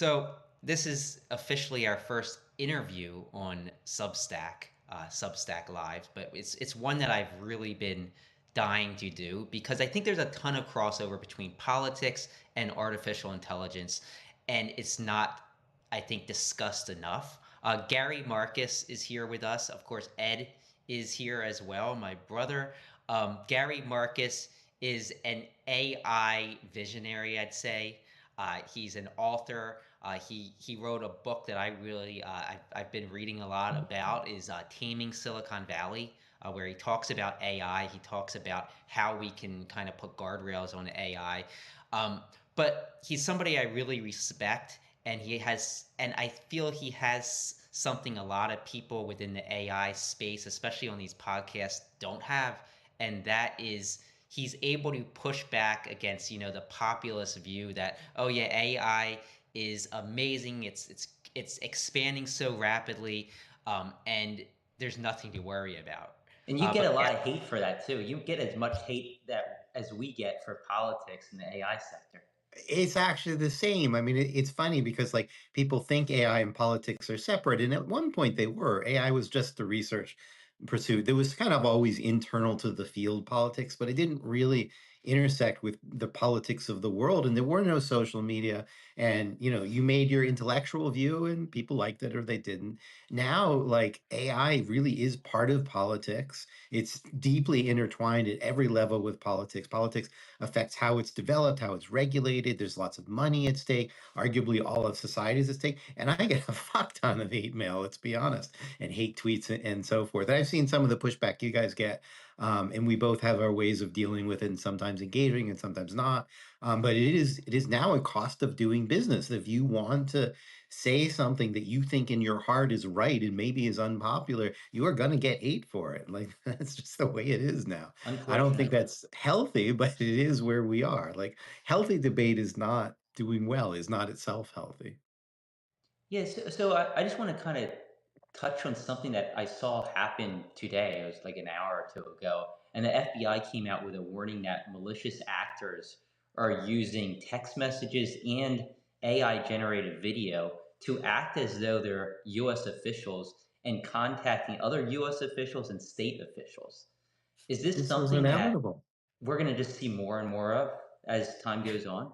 So this is officially our first interview on Substack Live, but it's one that I've really been dying to do because I think there's a ton of crossover between politics and artificial intelligence, and it's not, I think, discussed enough. Gary Marcus is here with us. Of course, Ed is here as well, my brother. Gary Marcus is an AI visionary, I'd say. He's an author. He wrote a book that I've been reading a lot about is Taming Silicon Valley, where he talks about AI. He talks about how we can kind of put guardrails on AI. But he's somebody I really respect, and I feel he has something a lot of people within the AI space, especially on these podcasts, don't have, and that is he's able to push back against the populist view that, oh yeah, AI is amazing, it's expanding so rapidly, and there's nothing to worry about. And you get a But lot of hate for that too. You get as much hate that as we get for politics in the AI sector. It's actually the same. I mean, it's funny because like people think AI and politics are separate, and at one point they were. AI was just the research pursuit. There was kind of always internal to the field politics, but it didn't really intersect with the politics of the world. And there were no social media, and you made your intellectual view, and people liked it or they didn't. Now, like AI really is part of politics. It's deeply intertwined at every level with politics. Politics affects how it's developed, how it's regulated. There's lots of money at stake. Arguably, all of society is at stake. And I get a fuck ton of hate mail, let's be honest, and hate tweets and so forth. And I've seen some of the pushback you guys get, and we both have our ways of dealing with it, and sometimes engaging and sometimes not. But it is now a cost of doing business. If you want to say something that you think in your heart is right and maybe is unpopular, you are going to get hate for it. Like that's just the way it is now. I don't think Unfortunately. that's healthy, but it is where we are. Like healthy debate is not doing well, is not itself healthy. Yeah, so I just want to kind of touch on something that I saw happen today. It was like an hour or two ago. And the FBI came out with a warning that malicious actors are using text messages and AI generated video to act as though they're US officials and contacting other US officials and state officials. Is this This is something that inevitable. we're going to just see more and more of as time goes on?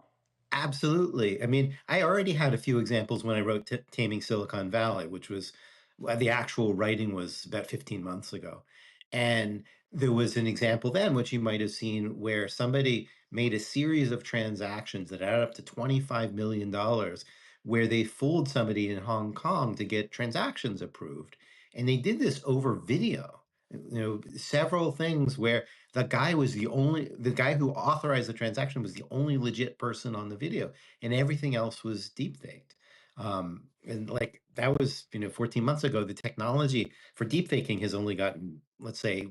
Absolutely. I mean, I already had a few examples when I wrote Taming Silicon Valley, which was well, the actual writing was about 15 months ago. And there was an example then, which you might have seen, where somebody made a series of transactions that added up to $25 million, where they fooled somebody in Hong Kong to get transactions approved. And they did this over video. Several things where the guy who authorized the transaction was the only legit person on the video, and everything else was deep faked. And like that was 14 months ago. The technology for deep faking has only gotten, let's say,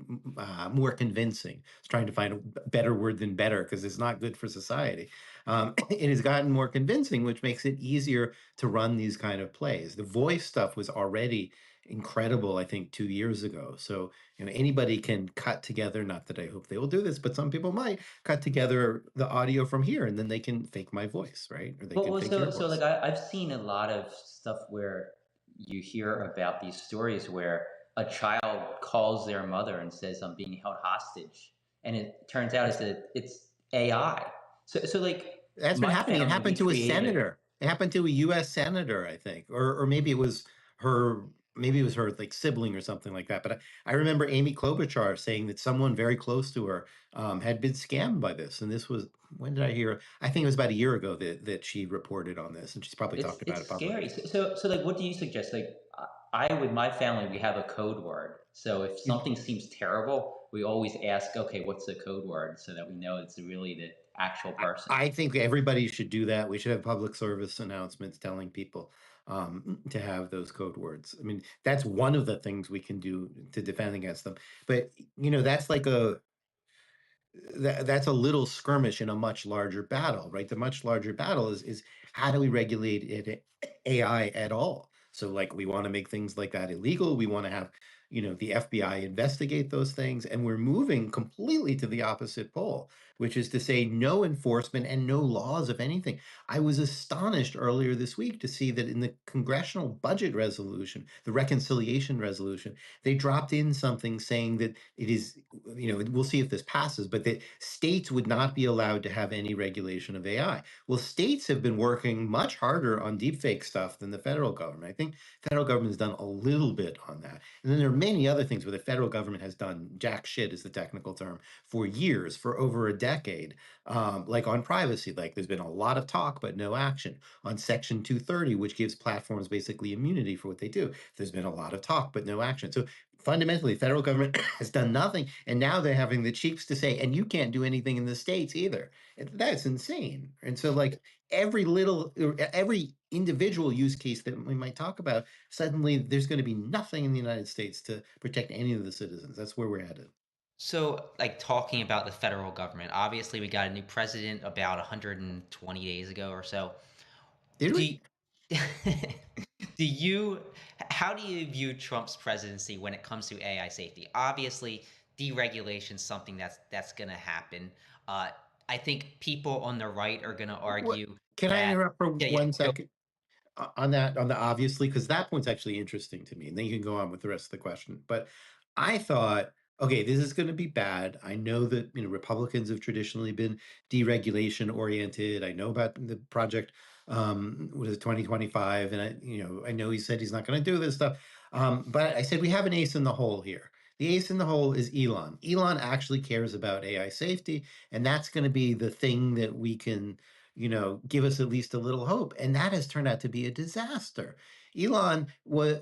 more convincing. It's trying to find a better word than better because it's not good for society. It has gotten more convincing, which makes it easier to run these kind of plays. The voice stuff was already incredible, I think, 2 years ago. So anybody can cut together, not that I hope they will do this, but some people might cut together the audio from here and then they can fake my voice, right? Or they Well, can well, fake your so like voice. I've seen a lot of stuff where you hear about these stories where a child calls their mother and says, "I'm being held hostage," and it turns out it's AI. So like That's been my happening. It family, we happened to a created senator. It happened to a U.S. senator, I think, or maybe it was her. Maybe it was her like sibling or something like that. But I remember Amy Klobuchar saying that someone very close to her had been scammed by this. And this was when did I hear? I think it was about a year ago that she reported on this, and she's probably talked about it's it scary. publicly. So like, what do you suggest? Like, I with my family, we have a code word. So if You- something seems terrible, we always ask, okay, what's the code word, so that we know it's really the actual person. I think everybody should do that. We should have public service announcements telling people to have those code words. I mean, that's one of the things we can do to defend against them. But that's like that's a little skirmish in a much larger battle, right? The much larger battle is how do we regulate AI at all? So like we want to make things like that illegal. We want to have, the FBI investigate those things, and we're moving completely to the opposite pole. which is to say no enforcement and no laws of anything. I was astonished earlier this week to see that in the congressional budget resolution, the reconciliation resolution, they dropped in something saying that it is, we'll see if this passes, but that states would not be allowed to have any regulation of AI. Well, states have been working much harder on deepfake stuff than the federal government. I think federal government has done a little bit on that. And then there are many other things where the federal government has done jack shit, is the technical term, for years, for over a decade. Like on privacy, like there's been a lot of talk but no action. On Section 230, which gives platforms basically immunity for what they do, there's been a lot of talk but no action. So fundamentally, the federal government has done nothing, and now they're having the cheeks to say, and you can't do anything in the states either. That's insane. And so, like, every individual use case that we might talk about, suddenly there's going to be nothing in the United States to protect any of the citizens. That's where we're headed. So, like talking about the federal government, obviously we got a new president about 120 days ago or so. Did Do we? you, do you how do you view Trump's presidency when it comes to AI safety? Obviously, deregulation is something that's going to happen. Uh, I think people on the right are going to What? argue Can I that interrupt for yeah, 1 second? On that, on the obviously, because that point's actually interesting to me, and then you can go on with the rest of the question. But I thought, okay, this is going to be bad. I know that Republicans have traditionally been deregulation oriented. I know about the project, what is it, 2025, and I know he said he's not going to do this stuff. But I said we have an ace in the hole here. The ace in the hole is Elon. Elon actually cares about AI safety, and that's going to be the thing that we can give us at least a little hope. And that has turned out to be a disaster. Elon was,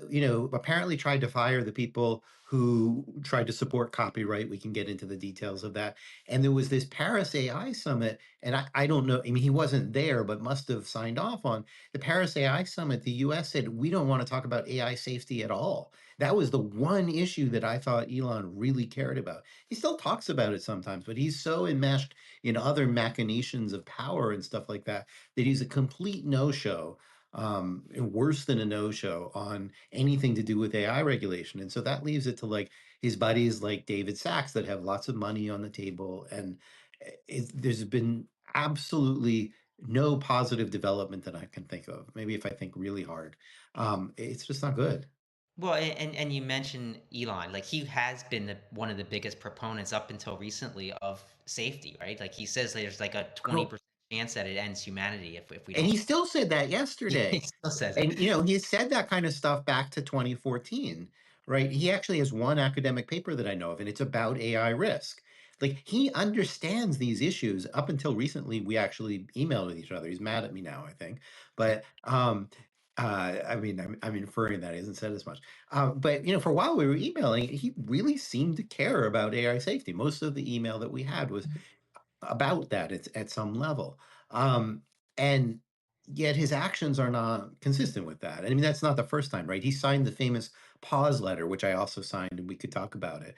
apparently tried to fire the people who tried to support copyright. We can get into the details of that. And there was this Paris AI summit, and I don't know. I mean, he wasn't there, but must have signed off on the Paris AI summit. The US said, we don't want to talk about AI safety at all. That was the one issue that I thought Elon really cared about. He still talks about it sometimes, but he's so enmeshed in other machinations of power and stuff like that, that he's a complete no-show, worse than a no-show on anything to do with AI regulation. And so that leaves it to like his buddies like David Sachs that have lots of money on the table. And there's been absolutely no positive development that I can think of. Maybe if I think really hard, it's just not good. well, and you mentioned Elon, like he has been one of the biggest proponents up until recently of safety, right? Like he says there's like a Oh, 20% chance that it ends humanity if we and don't. he still said that He yesterday. still says it. And he said that kind of stuff back to 2014, right? He actually has one academic paper that I know of, and it's about AI risk. Like he understands these issues. Up until recently, we actually emailed with each other. He's mad at me now, I think. But I mean, I'm inferring that he hasn't said as much. But for a while we were emailing. He really seemed to care about AI safety. Most of the email that we had was about that at some level. Um, and yet his actions are not consistent with that. I mean, that's not the first time, right? He signed the famous pause letter, which I also signed, and we could talk about it,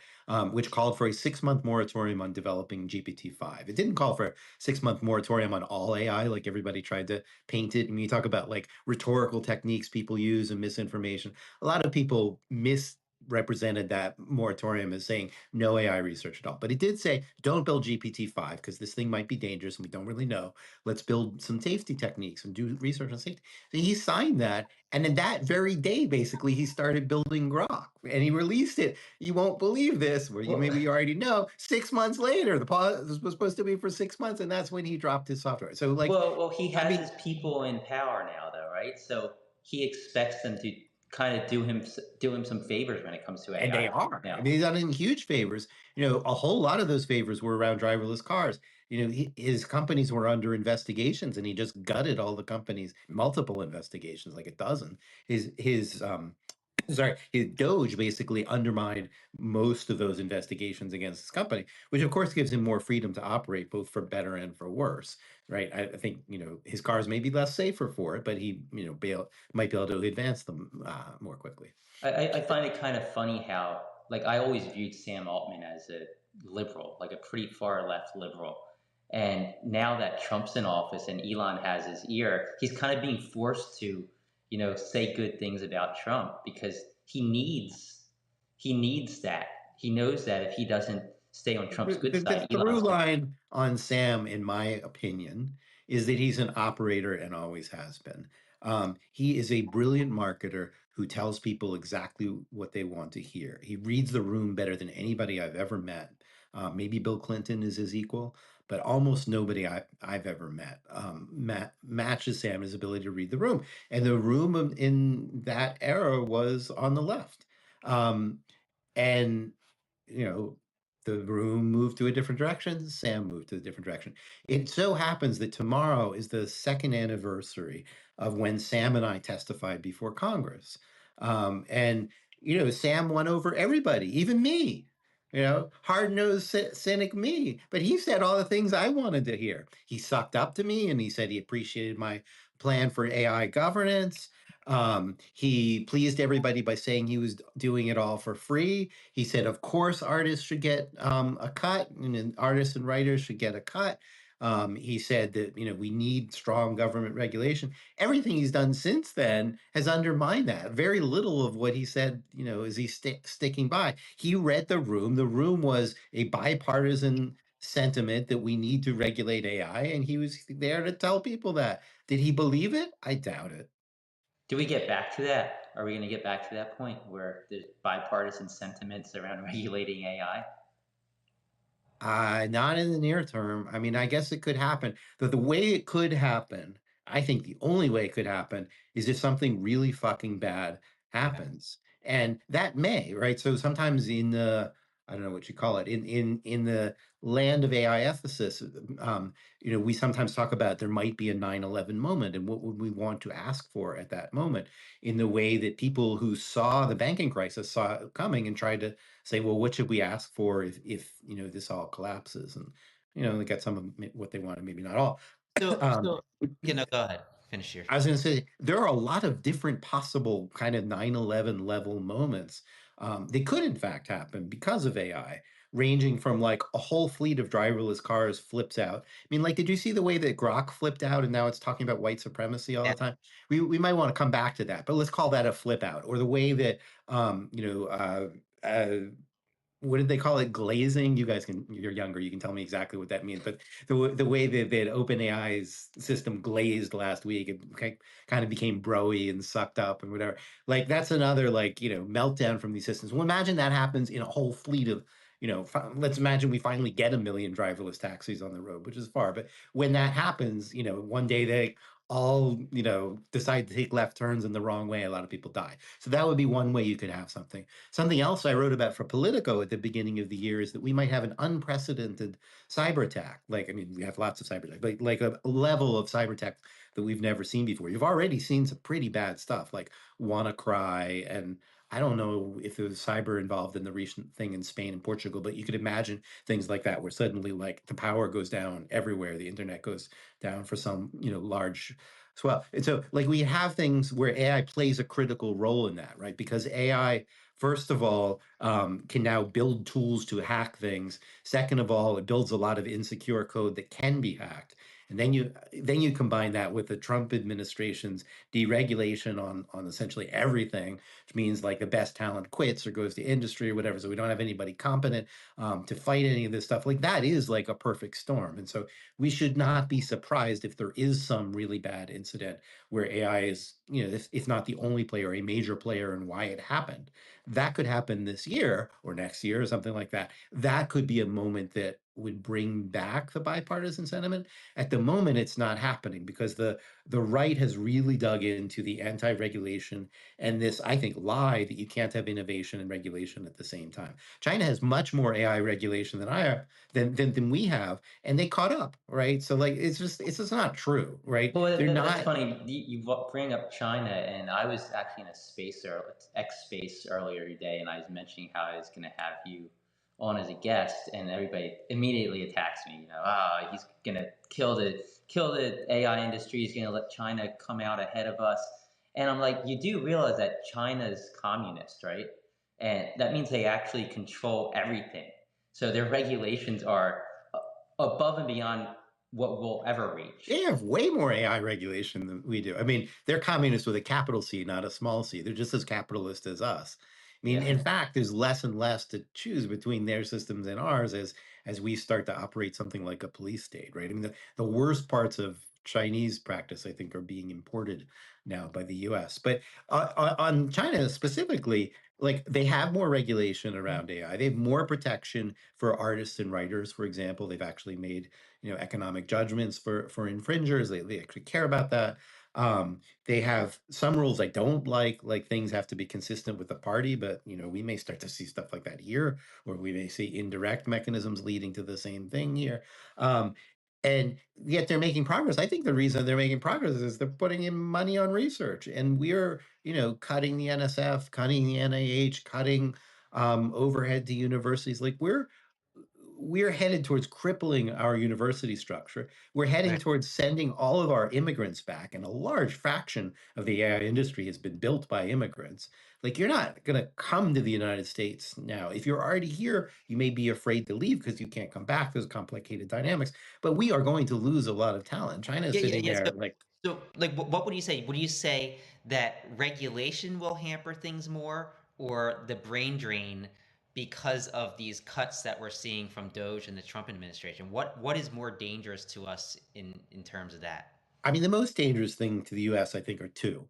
which called for a 6-month moratorium on developing GPT-5. It didn't call for a 6-month moratorium on all AI, like everybody tried to paint it. And you talk about like rhetorical techniques people use and misinformation. A lot of people misrepresented that moratorium as saying no AI research at all. But it did say, don't build GPT-5 because this thing might be dangerous and we don't really know. Let's build some safety techniques and do research on safety. So he signed that. And then that very day, basically, he started building Grok and he released it. You won't believe this, where you Well, maybe you already know. 6 months later, the pause was supposed to be for 6 months, and that's when he dropped his software. So, like, well, he I has mean, his people in power now, though, right? So he expects them to kind of do him some favors when it comes to and they AI are. I now. mean, he's done him huge favors. A whole lot of those favors were around driverless cars. His companies were under investigations, and he just gutted all the companies, multiple investigations, like a dozen. His sorry, his Doge basically undermined most of those investigations against his company, which of course gives him more freedom to operate, both for better and for worse, right? I think his cars may be less safer for it, but he might be able to advance them more quickly. I find it kind of funny how, like, I always viewed Sam Altman as a liberal, like a pretty far left liberal. And now that Trump's in office and Elon has his ear, he's kind of being forced to, say good things about Trump because he needs that. He knows that if he doesn't stay on Trump's good The side, through Elon's good. line on Sam, in my opinion, is that he's an operator and always has been. He is a brilliant marketer who tells people exactly what they want to hear. He reads the room better than anybody I've ever met. Maybe Bill Clinton is his equal, but almost nobody I've ever met matches Sam in his ability to read the room. And the room in that era was on the left. And you know, the room moved to a different direction. Sam moved to a different direction. It so happens that tomorrow is the second anniversary of when Sam and I testified before Congress. And, Sam won over everybody, even me. Hard-nosed cynic me, but he said all the things I wanted to hear. He sucked up to me and he said he appreciated my plan for AI governance. He pleased everybody by saying he was doing it all for free. He said, of course, artists should get a cut, and artists and writers should get a cut. He said that we need strong government regulation. Everything he's done since then has undermined that. Very little of what he said, is he sticking by. He read the room. The room was a bipartisan sentiment that we need to regulate AI, and he was there to tell people that. Did he believe it? I doubt it. Do we get back to that? Are we going to get back to that point where there's bipartisan sentiments around regulating AI? Not in the near term. I mean, I guess it could happen. The way it could happen, I think the only way it could happen is if something really fucking bad happens. And that may, right? So sometimes in the, I don't know what you call it, in the land of AI ethicists, we sometimes talk about there might be a 9/11 moment, and what would we want to ask for at that moment, in the way that people who saw the banking crisis saw it coming and tried to say, well, what should we ask for if this all collapses? And they get some of what they wanted, maybe not all. So, Um, go ahead, finish your. I was going to say there are a lot of different possible kind of 9/11 level moments. They could in fact happen because of AI, ranging from like a whole fleet of driverless cars flips out. I mean, like, did you see the way that Grok flipped out and now it's talking about white supremacy all Yeah, the time? We might want to come back to that, but let's call that a flip out. Or the way that what did they call it? Glazing. You guys you're younger, you can tell me exactly what that means. But the way that OpenAI's system glazed last week, it kind of became broy and sucked up and whatever. Like that's another meltdown from these systems. Well, imagine that happens in a whole fleet of let's imagine we finally get 1 million driverless taxis on the road, which is far. But when that happens, one day they all decide to take left turns in the wrong way. A lot of people die. So that would be one way you could have something. Something else I wrote about for Politico at the beginning of the year is that we might have an unprecedented cyber attack. Like, I mean, we have lots of cyber attack, but like a level of cyber attack that we've never seen before. You've already seen some pretty bad stuff like WannaCry, and I don't know if there was cyber involved in the recent thing in Spain and Portugal, but you could imagine things like that where suddenly like the power goes down everywhere, the internet goes down for some large swell. And so like we have things where AI plays a critical role in that, right? Because AI, first of all, can now build tools to hack things. Second of all, it builds a lot of insecure code that can be hacked. And then you combine that with the Trump administration's deregulation on essentially everything, which means like the best talent quits or goes to industry or whatever. So we don't have anybody competent to fight any of this stuff. Like that is like a perfect storm. And so we should not be surprised if there is some really bad incident where AI is, if not the only player, a major player in why it happened. That could happen this year or next year or something like that. That could be a moment that would bring back the bipartisan sentiment. At the moment, it's not happening because the right has really dug into the anti-regulation and this, I think, lie that you can't have innovation and regulation at the same time. China has much more AI regulation than I have than we have, and they caught up, right? So like it's just not true, right? Well, They're that's not. funny. You bring up China, and I was actually in a X space earlier today, and I was mentioning how I was going to have you on as a guest, and everybody immediately attacks me. He's going to kill the AI industry. He's going to let China come out ahead of us. And I'm like, you do realize that China's communist, right? And that means they actually control everything. So their regulations are above and beyond what we'll ever reach. They have way more AI regulation than we do. I mean, they're communists with a capital C, not a small c. They're just as capitalist as us. mean, Yeah. in fact, there's less and less to choose between their systems and ours as we start to operate something like a police state, right? I mean, the worst parts of Chinese practice, I think, are being imported now by the US. But on China specifically, like they have more regulation around AI. They have more protection for artists and writers, for example. They've actually made, economic judgments for infringers. They actually care about that. They have some rules I don't like things have to be consistent with the party, but we may start to see stuff like that here, or we may see indirect mechanisms leading to the same thing here. Um, and yet they're making progress. I think the reason they're making progress is they're putting in money on research, and we're cutting the NSF, cutting the NIH, cutting overhead to universities. Like we're headed towards crippling our university structure. We're heading Right. towards sending all of our immigrants back, and a large fraction of the AI industry has been built by immigrants. Like, you're not going to come to the United States now. If you're already here, you may be afraid to leave because you can't come back. There's complicated dynamics, but we are going to lose a lot of talent. China is Yeah, yeah, sitting yeah. there like, So, like, what would you say? Would you say that regulation will hamper things more, or the brain drain because of these cuts that we're seeing from Doge and the Trump administration? What is more dangerous to us in terms of that? I mean, the most dangerous thing to the US, I think, are two.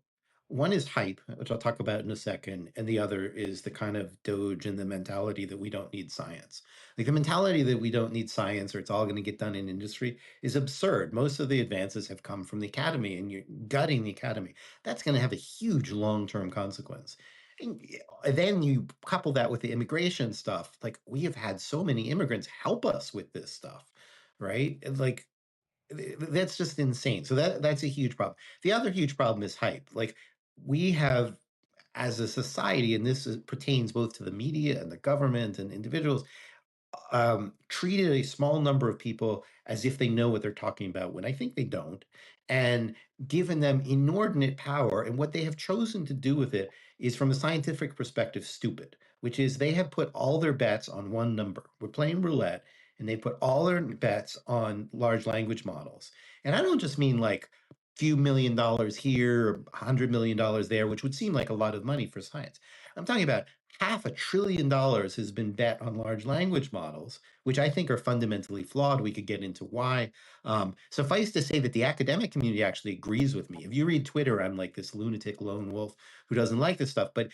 One is hype, which I'll talk about in a second, and the other is the kind of doge and the mentality that we don't need science. Like the mentality that we don't need science or it's all going to get done in industry is absurd. Most of the advances have come from the academy, and you're gutting the academy. That's going to have a huge long-term consequence. And then you couple that with the immigration stuff. Like we have had so many immigrants help us with this stuff, right? And like that's just insane. So that's a huge problem. The other huge problem is hype. Like we have as a society, and pertains both to the media and the government and individuals, treated a small number of people as if they know what they're talking about when I think they don't, and given them inordinate power. And what they have chosen to do with it is, from a scientific perspective, stupid, which is they have put all their bets on one number. We're playing roulette, and they put all their bets on large language models. And I don't just mean like few $1 million here, $100 million there, which would seem like a lot of money for science. I'm talking about $500 billion has been bet on large language models, which I think are fundamentally flawed. We could get into why. Suffice to say that the academic community actually agrees with me. If you read Twitter, I'm like this lunatic lone wolf who doesn't like this stuff. But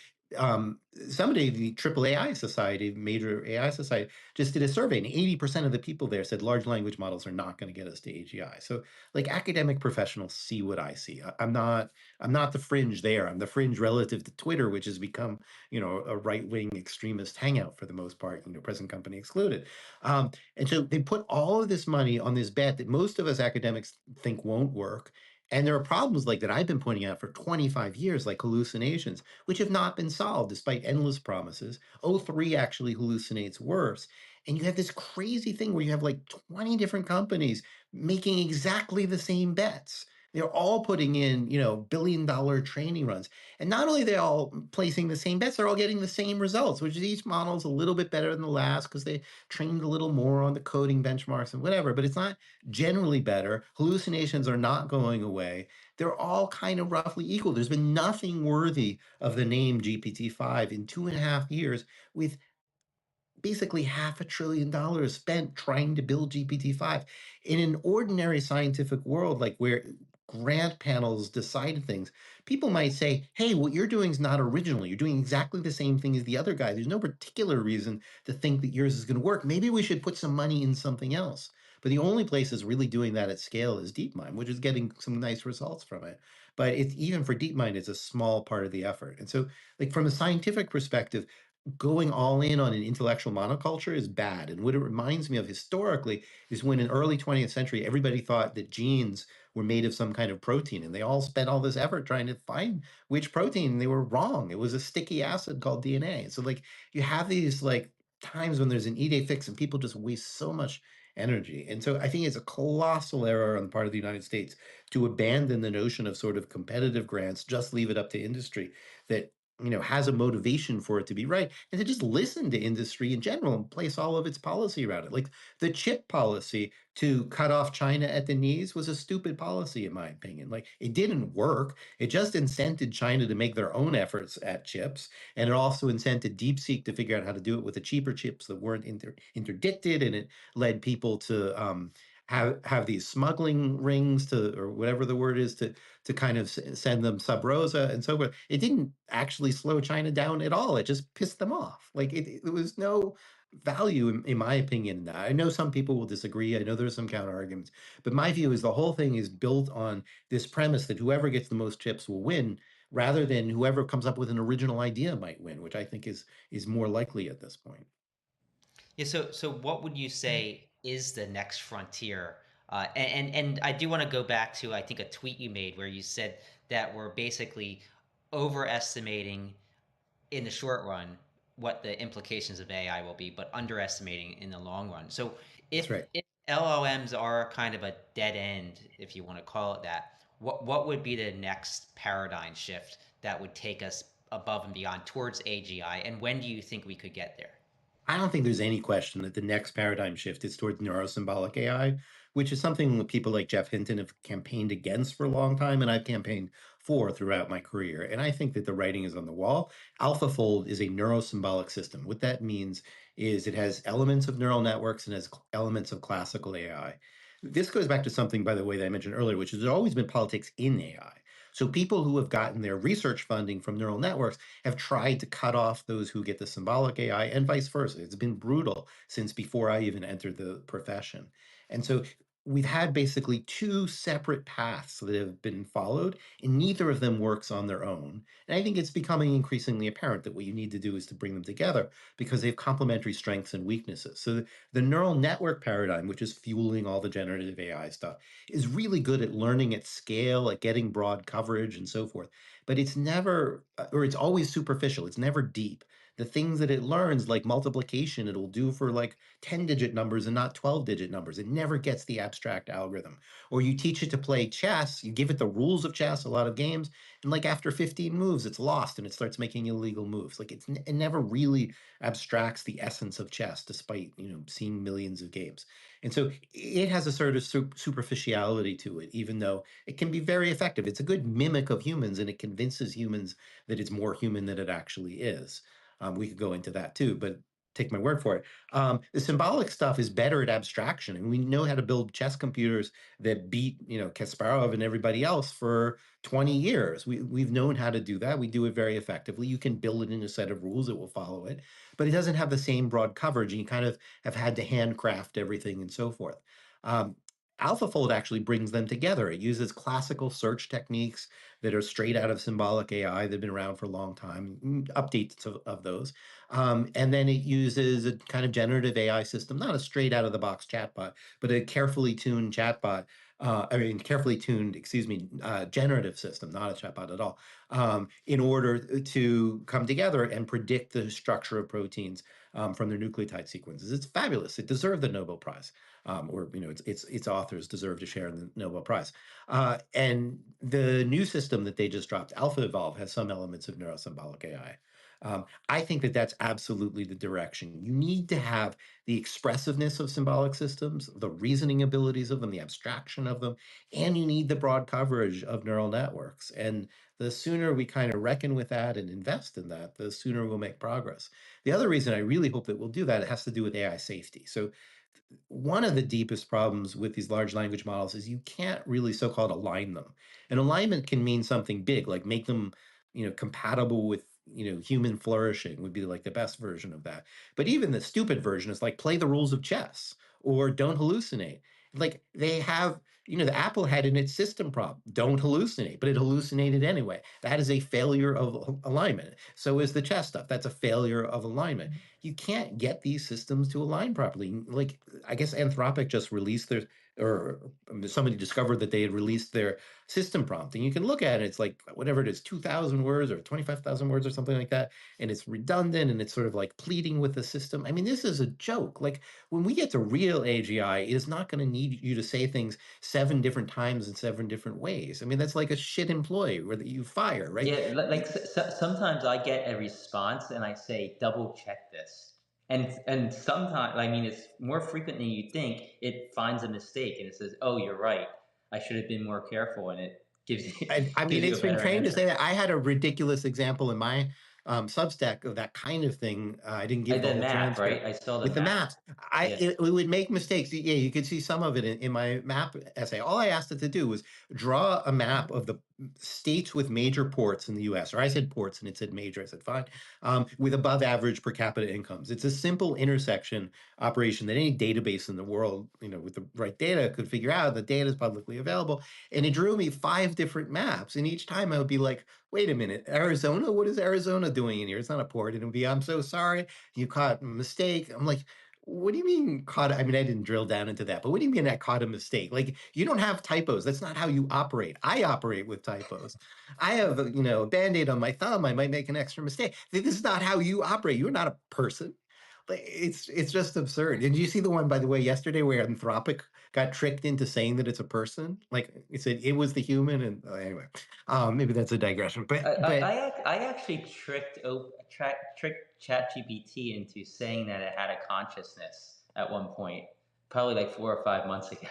somebody, the Triple AI Society, major AI society, just did a survey, and 80% of the people there said large language models are not going to get us to AGI. So, like, academic professionals see what I see. I'm not the fringe there. I'm the fringe relative to Twitter, which has become a right wing extremist hangout for the most part, present company excluded. And so they put all of this money on this bet that most of us academics think won't work. And there are problems like that I've been pointing out for 25 years, like hallucinations, which have not been solved despite endless promises. O3 actually hallucinates worse. And you have this crazy thing where you have like 20 different companies making exactly the same bets. They're all putting in, $1 billion training runs. And not only are they all placing the same bets, they're all getting the same results, which is each model's a little bit better than the last because they trained a little more on the coding benchmarks and whatever, but it's not generally better. Hallucinations are not going away. They're all kind of roughly equal. There's been nothing worthy of the name GPT-5 in 2.5 years, with basically $500 billion spent trying to build GPT-5. In an ordinary scientific world, like where grant panels decide things, people might say, hey, what you're doing is not original. You're doing exactly the same thing as the other guy. There's no particular reason to think that yours is going to work. Maybe we should put some money in something else. But the only place that's really doing that at scale is DeepMind, which is getting some nice results from it. But it's even for DeepMind, it's a small part of the effort. And so, like from a scientific perspective, going all in on an intellectual monoculture is bad. And what it reminds me of historically is when in early 20th century, everybody thought that genes were made of some kind of protein, and they all spent all this effort trying to find which protein. And they were wrong. It was a sticky acid called DNA. So like you have these like times when there's an E-day fix and people just waste so much energy. And so I think it's a colossal error on the part of the United States to abandon the notion of sort of competitive grants, just leave it up to industry, that has a motivation for it to be right, and to just listen to industry in general and place all of its policy around it. Like the chip policy to cut off China at the knees was a stupid policy, in my opinion. Like it didn't work. It just incented China to make their own efforts at chips, and it also incented DeepSeek to figure out how to do it with the cheaper chips that weren't interdicted, and it led people to have these smuggling rings to, or whatever the word is, to kind of send them sub rosa and so forth. It didn't actually slow China down at all. It just pissed them off. Like it was no value, in my opinion, in that. I know some people will disagree. I know there's some counter arguments, but my view is the whole thing is built on this premise that whoever gets the most chips will win, rather than whoever comes up with an original idea might win, which I think is more likely at this point. Yeah, so what would you say is the next frontier? And I do want to go back to, I think, a tweet you made where you said that we're basically overestimating in the short run what the implications of AI will be, but underestimating in the long run. So That's right. if LLMs are kind of a dead end, if you want to call it that, what would be the next paradigm shift that would take us above and beyond towards AGI, and when do you think we could get there? I don't think there's any question that the next paradigm shift is towards neurosymbolic AI, which is something that people like Jeff Hinton have campaigned against for a long time, and I've campaigned for throughout my career. And I think that the writing is on the wall. AlphaFold is a neurosymbolic system. What that means is it has elements of neural networks and has elements of classical AI. This goes back to something, by the way, that I mentioned earlier, which is there's always been politics in AI. So people who have gotten their research funding from neural networks have tried to cut off those who get the symbolic AI and vice versa. It's been brutal since before I even entered the profession. And so we've had basically two separate paths that have been followed, and neither of them works on their own. And I think it's becoming increasingly apparent that what you need to do is to bring them together because they have complementary strengths and weaknesses. So the neural network paradigm, which is fueling all the generative AI stuff, is really good at learning at scale, at getting broad coverage and so forth, but it's never, or it's always superficial. It's never deep. The things that it learns, like multiplication, it'll do for like 10-digit numbers and not 12-digit numbers. It never gets the abstract algorithm. Or you teach it to play chess, you give it the rules of chess, a lot of games, and like after 15 moves, it's lost and it starts making illegal moves. Like it never really abstracts the essence of chess, despite seeing millions of games. And so it has a sort of superficiality to it, even though it can be very effective. It's a good mimic of humans, and it convinces humans that it's more human than it actually is. We could go into that too, but take my word for it. The symbolic stuff is better at abstraction, and we know how to build chess computers that beat, Kasparov and everybody else for 20 years. We've known how to do that. We do it very effectively. You can build it in a set of rules that will follow it, but it doesn't have the same broad coverage, and you kind of have had to handcraft everything and so forth. Um, AlphaFold actually brings them together. It uses classical search techniques that are straight out of symbolic AI that have been around for a long time, updates of those. And then it uses a kind of generative AI system, not a straight out of the box chatbot, but a carefully tuned chatbot. Carefully tuned, excuse me, generative system, not a chatbot at all, in order to come together and predict the structure of proteins from their nucleotide sequences. It's fabulous. It deserved the Nobel Prize, or its authors deserve to share in the Nobel Prize. And the new system that they just dropped, Alpha Evolve, has some elements of neurosymbolic AI. I think that that's absolutely the direction. You need to have the expressiveness of symbolic systems, the reasoning abilities of them, the abstraction of them, and you need the broad coverage of neural networks. And the sooner we kind of reckon with that and invest in that, the sooner we'll make progress. The other reason I really hope that we'll do that, it has to do with AI safety. So one of the deepest problems with these large language models is you can't really so-called align them. And alignment can mean something big, like make them, compatible with, human flourishing would be like the best version of that. But even the stupid version is like play the rules of chess or don't hallucinate. Like they have, the Apple had in its system prompt, don't hallucinate, but it hallucinated anyway. That is a failure of alignment. So is the chess stuff. That's a failure of alignment. You can't get these systems to align properly. Like, I guess Anthropic just released or somebody discovered that they had released their system prompt, and you can look at it, it's like whatever it is, 2,000 words or 25,000 words or something like that, and it's redundant and it's sort of like pleading with the system. I mean, this is a joke. Like when we get to real AGI, it is not going to need you to say things 7 different times in 7 different ways. I mean, that's like a shit employee where that you fire, right? Yeah, like sometimes I get a response and I say double check this, and sometimes I mean it's more frequent than you think. It finds a mistake and it says, "Oh, you're right. I should have been more careful," and it gives you I mean, gives you a it's been better trained to say answer. that. I had a ridiculous example in my Substack of that kind of thing. I didn't give the The whole map, right? transcript I saw the with the map. maps. Yeah. It would make mistakes. Yeah, you could see some of it in my map essay. All I asked it to do was draw a map of the states with major ports in the U.S. Or I said ports and it said major. I said fine. With above average per capita incomes. It's a simple intersection operation that any database in the world, with the right data could figure out. The data is publicly available, and it drew me 5 different maps. And each time I would be like, wait a minute, Arizona? What is Arizona doing in here? It's not a port. And it would be, I'm so sorry, you caught a mistake. I'm like, what do you mean caught? I mean, I didn't drill down into that, but what do you mean I caught a mistake? Like, you don't have typos. That's not how you operate. I operate with typos. I have, a band-aid on my thumb. I might make an extra mistake. This is not how you operate. You're not a person. Like, it's just absurd. Did you see the one, by the way, yesterday where Anthropic got tricked into saying that it's a person? Like it said it was the human, and anyway, maybe that's a digression. I actually tricked ChatGPT into saying that it had a consciousness at one point, probably like 4 or 5 months ago.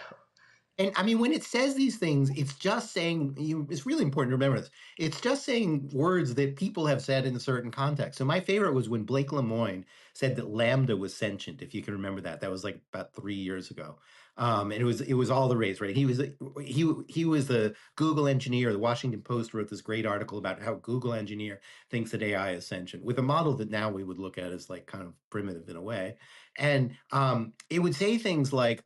And I mean, when it says these things, it's just saying it's really important to remember this. It's just saying words that people have said in a certain context. So my favorite was when Blake Lemoine said that Lambda was sentient, if you can remember that. That was like about 3 years ago. And it was all the rage, right? He was the Google engineer. The Washington Post wrote this great article about how Google engineer thinks that AI is sentient with a model that now we would look at as like kind of primitive in a way. And it would say things like,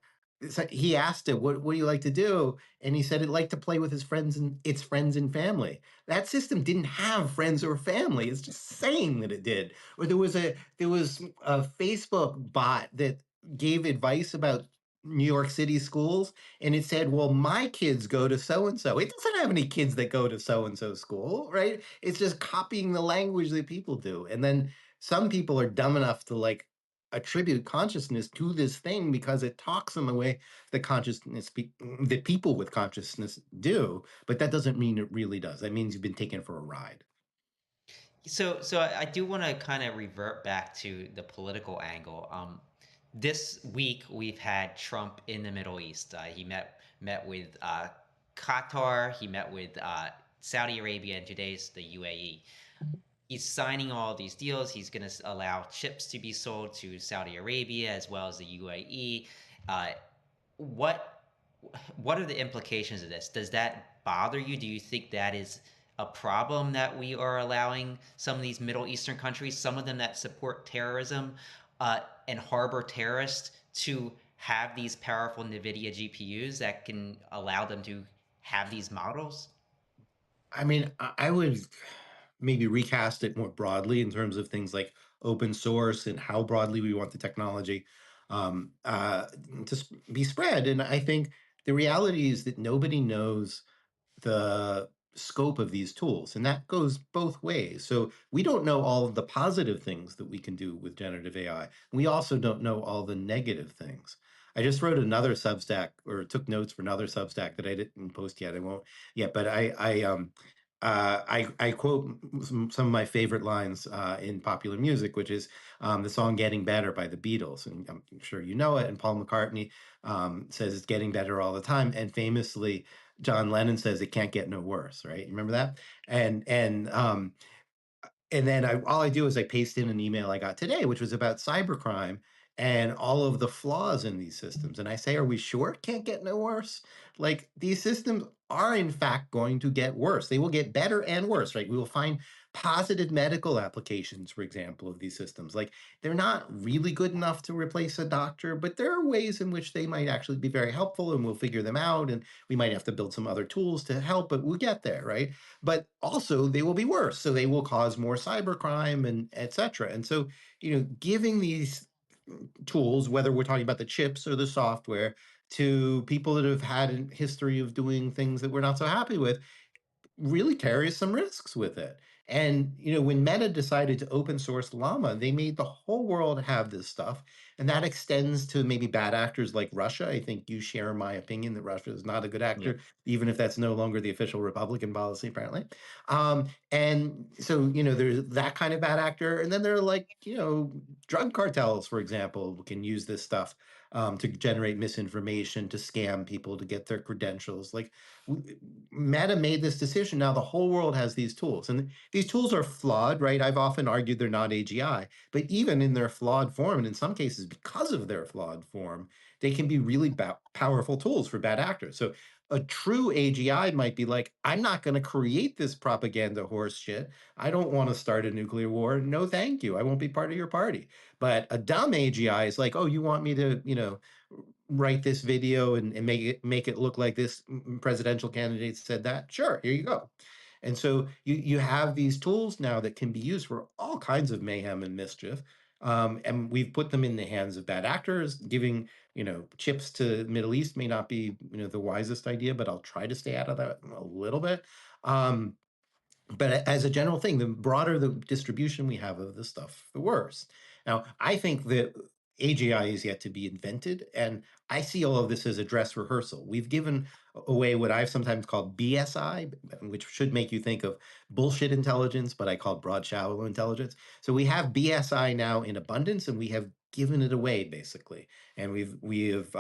he asked it, what do you like to do? And he said it liked to play with his friends and its friends and family. That system didn't have friends or family. It's just saying that it did. Or there was a Facebook bot that gave advice about New York City schools, and it said, well, my kids go to so and so. It doesn't have any kids that go to so and so school, right? It's just copying the language that people do. And then some people are dumb enough to like attribute consciousness to this thing because it talks in the way that that people with consciousness do, but that doesn't mean it really does. That means you've been taken for a ride. So I do want to kind of revert back to the political angle. This week we've had Trump in the Middle East. He met with Qatar. He met with Saudi Arabia, and today's the UAE. He's signing all these deals. He's going to allow chips to be sold to Saudi Arabia as well as the UAE. Uh, what what are the implications of this? Does that bother you? Do you think that is a problem that we are allowing some of these Middle Eastern countries, some of them that support terrorism and harbor terrorists, to have these powerful NVIDIA GPUs that can allow them to have these models? I mean, I would maybe recast it more broadly in terms of things like open source and how broadly we want the technology um, uh, be spread. And I think the reality is that nobody knows the scope of these tools, and that goes both ways. So we don't know all of the positive things that we can do with generative AI. We also don't know all the negative things. I just wrote another Substack, or took notes for another Substack that I didn't post yet. I won't yet, but I quote some of my favorite lines in popular music, which is the song "Getting Better" by the Beatles, and I'm sure you know it. And Paul McCartney says it's getting better all the time, and famously, John Lennon says it can't get no worse, right? You remember that? And then all I do is I paste in an email I got today, which was about cybercrime and all of the flaws in these systems. And I say, are we sure it can't get no worse? Like, these systems are in fact going to get worse. They will get better and worse, right? We will find positive medical applications, for example, of these systems. Like, they're not really good enough to replace a doctor, but there are ways in which they might actually be very helpful, and we'll figure them out. And we might have to build some other tools to help, but we'll get there, right? But also they will be worse. So they will cause more cybercrime and et cetera. And so, giving these tools, whether we're talking about the chips or the software, to people that have had a history of doing things that we're not so happy with, really carries some risks with it. And when Meta decided to open source Llama, they made the whole world have this stuff, and that extends to maybe bad actors like Russia. I think you share my opinion that Russia is not a good Yeah. actor, even if that's no longer the official Republican policy, apparently. And so there's that kind of bad actor, and then there are like drug cartels, for example, can use this stuff to generate misinformation, to scam people, to get their credentials. Like Meta made this decision. Now the whole world has these tools, and these tools are flawed, right? I've often argued they're not AGI, but even in their flawed form, and in some cases because of their flawed form, they can be really powerful tools for bad actors. So a true AGI might be like, I'm not going to create this propaganda horse shit. I don't want to start a nuclear war. No, thank you. I won't be part of your party. But a dumb AGI is like, oh, you want me to, write this video and make it look like this presidential candidate said that? Sure, here you go. And so you have these tools now that can be used for all kinds of mayhem and mischief. And we've put them in the hands of bad actors. Giving chips to the Middle East may not be the wisest idea, but I'll try to stay out of that a little bit. Um, but as a general thing, the broader the distribution we have of the stuff, the worse. Now, I think that AGI is yet to be invented, and I see all of this as a dress rehearsal. We've given away what I've sometimes called BSI, which should make you think of bullshit intelligence, but I call it broad shallow intelligence. So we have BSI now in abundance, and we have given it away basically, and we have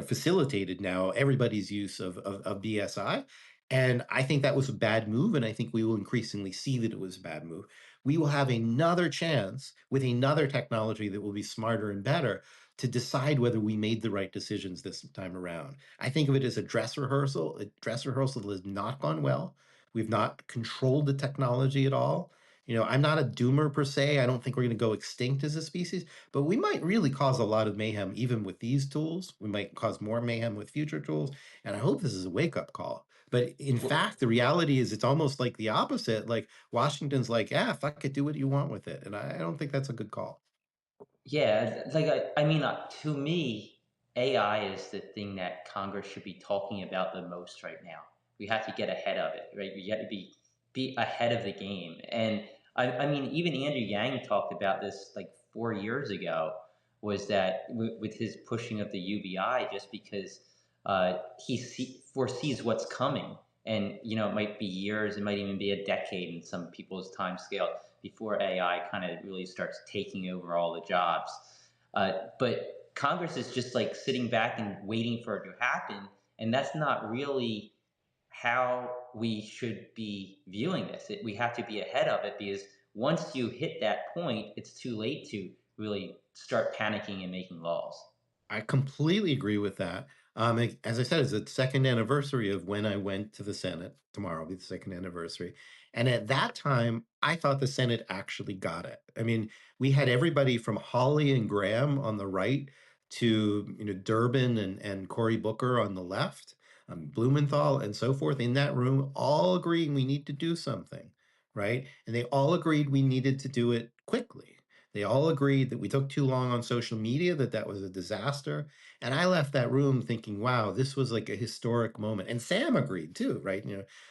facilitated now everybody's use of BSI. And I think that was a bad move, and I think we will increasingly see that it was a bad move. We will have another chance with another technology that will be smarter and better to decide whether we made the right decisions this time around. I think of it as a dress rehearsal. A dress rehearsal that has not gone well. We've not controlled the technology at all. I'm not a doomer per se. I don't think we're going to go extinct as a species, but we might really cause a lot of mayhem even with these tools. We might cause more mayhem with future tools. And I hope this is a wake-up call. But in Well, fact, the reality is it's almost like the opposite. Like Washington's like, yeah, fuck it, do what you want with it. And I don't think that's a good call. yeah, like I mean, to me, AI is the thing that Congress should be talking about the most right now. We have to get ahead of it, right? We have to be ahead of the game. And I mean, even Andrew Yang talked about this like 4 years ago. Was that with his pushing of the UBI, just because foresees what's coming, and it might be years, it might even be a decade in some people's time scale before AI kind of really starts taking over all the jobs. But Congress is just like sitting back and waiting for it to happen. And that's not really how we should be viewing this. We have to be ahead of it, because once you hit that point, it's too late to really start panicking and making laws. I completely agree with that. As I said, it's the second anniversary of when I went to the Senate. Tomorrow will be the second anniversary. And at that time, I thought the Senate actually got it. I mean, we had everybody from Hawley and Graham on the right to Durbin and Cory Booker on the left, Blumenthal and so forth in that room, all agreeing we need to do something, right? And they all agreed we needed to do it quickly. They all agreed that we took too long on social media, that was a disaster. And I left that room thinking, wow, this was like a historic moment. And Sam agreed too, right?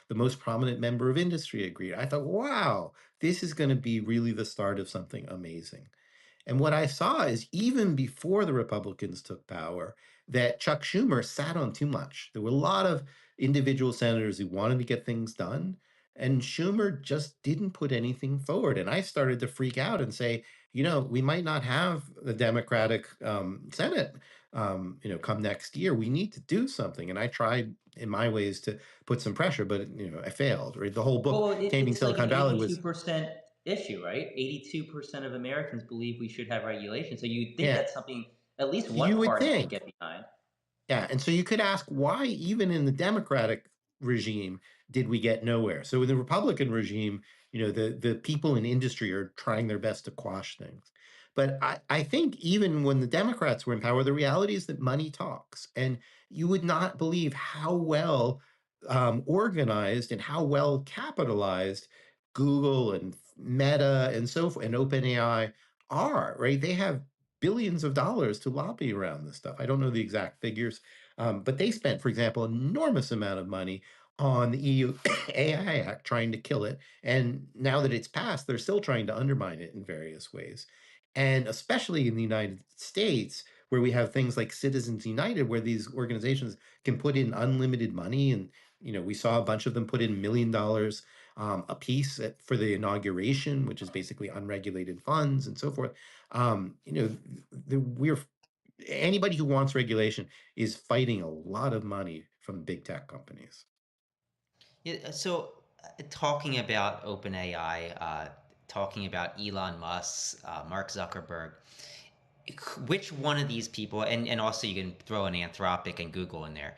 The most prominent member of industry agreed. I thought, wow, this is going to be really the start of something amazing. And what I saw is even before the Republicans took power, that Chuck Schumer sat on too much. There were a lot of individual senators who wanted to get things done, and Schumer just didn't put anything forward. And I started to freak out and say, we might not have the Democratic Senate, come next year. We need to do something. And I tried in my ways to put some pressure, but I failed. Right? The whole book, Well, Taming it's like an Silicon Valley, was 82% issue, right? 82% of Americans believe we should have regulation. So you'd think yeah. that's something at least You one would party could think. get behind. Yeah, and so you could ask why, even in the Democratic regime, did we get nowhere? So in the Republican regime, the people in industry are trying their best to quash things. But I think even when the Democrats were in power, the reality is that money talks, and you would not believe how well organized and how well capitalized Google and Meta and so forth and OpenAI are. Right? They have billions of dollars to lobby around this stuff. I don't know the exact figures, but they spent, for example, enormous amount of money on the EU AI Act trying to kill it. And now that it's passed, they're still trying to undermine it in various ways. And especially in the United States, where we have things like Citizens United, where these organizations can put in unlimited money. And, we saw a bunch of them put in $1 million a piece for the inauguration, which is basically unregulated funds and so forth. We're Anybody who wants regulation is fighting a lot of money from big tech companies. Yeah, so talking about OpenAI, talking about Elon Musk, Mark Zuckerberg, which one of these people, and also you can throw an Anthropic and Google in there,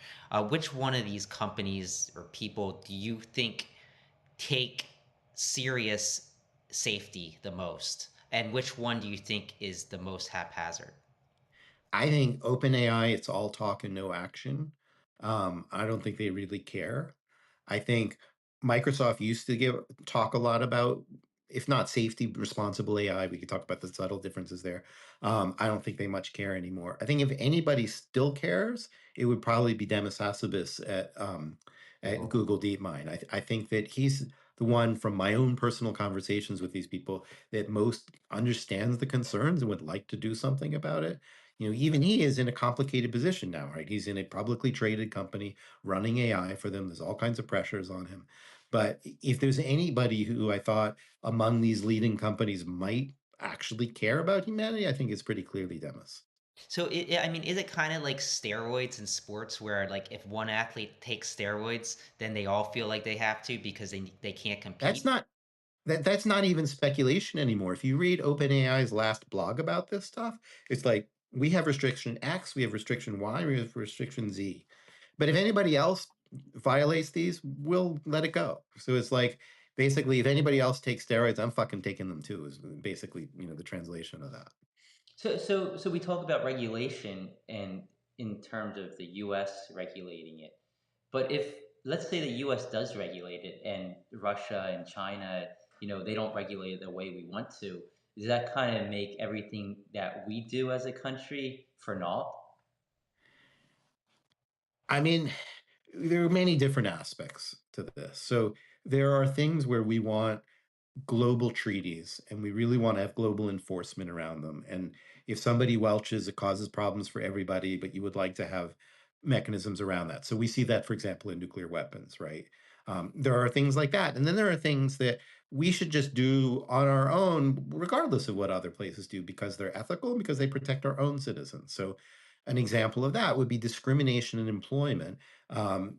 which one of these companies or people do you think take serious safety the most? And which one do you think is the most haphazard? I think OpenAI, it's all talk and no action. I don't think they really care. I think Microsoft used to talk a lot about, if not safety, responsible AI. We could talk about the subtle differences there. I don't think they much care anymore. I think if anybody still cares, it would probably be Demis Hassabis at Google. Google DeepMind. I think that he's the one from my own personal conversations with these people that most understands the concerns and would like to do something about it. Even he is in a complicated position now, right? He's in a publicly traded company running AI for them. There's all kinds of pressures on him. But if there's anybody who I thought among these leading companies might actually care about humanity, I think it's pretty clearly Demis. So I mean, is it kind of like steroids in sports, where like if one athlete takes steroids, then they all feel like they have to because they can't That's compete? not that's not even speculation anymore. If you read OpenAI's last blog about this stuff, it's like we have restriction X, we have restriction Y, we have restriction Z. But if anybody else violates these, we'll let it go. So it's like basically if anybody else takes steroids, I'm fucking taking them too, is basically, the translation of that. So we talk about regulation and in terms of the U.S. regulating it. But if let's say the U.S. does regulate it and Russia and China, they don't regulate it the way we want to, does that kind of make everything that we do as a country for naught? I mean, there are many different aspects to this. So there are things where we want global treaties and we really want to have global enforcement around them. And if somebody welches, it causes problems for everybody, but you would like to have mechanisms around that. So we see that, for example, in nuclear weapons, right? There are things like that. And then there are things that we should just do on our own, regardless of what other places do, because they're ethical, because they protect our own citizens. So an example of that would be discrimination in employment um,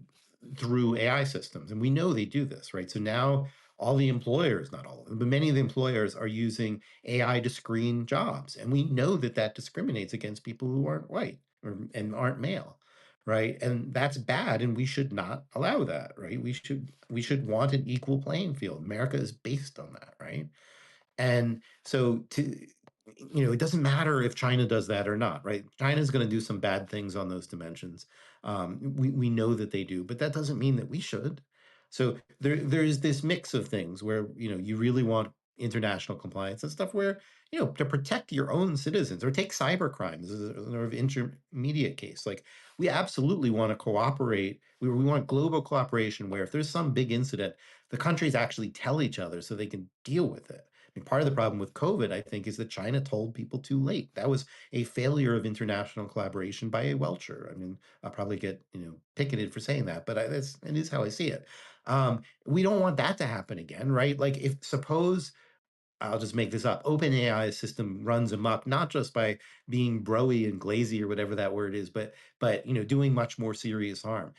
through AI systems. And we know they do this, right? So now all the employers, not all of them, but many of the employers are using AI to screen jobs. And we know that that discriminates against people who aren't white and aren't male, right? And that's bad. And we should not allow that, right? We should want an equal playing field. America is based on that, right? And so it doesn't matter if China does that or not, right? China's going to do some bad things on those dimensions. We know that they do, but that doesn't mean that we should. So there's this mix of things where you really want international compliance and stuff where to protect your own citizens, or take cyber crimes as a sort of intermediate case. Like we absolutely want to cooperate. We want global cooperation where if there's some big incident, the countries actually tell each other so they can deal with it. I mean, part of the problem with COVID, I think, is that China told people too late. That was a failure of international collaboration by a welcher. I mean, I'll probably get picketed for saying that, but it is how I see it. We don't want that to happen again, right? Like, if suppose I'll just make this up. OpenAI's system runs amok, not just by being broy and glazy or whatever that word is, but doing much more serious harm.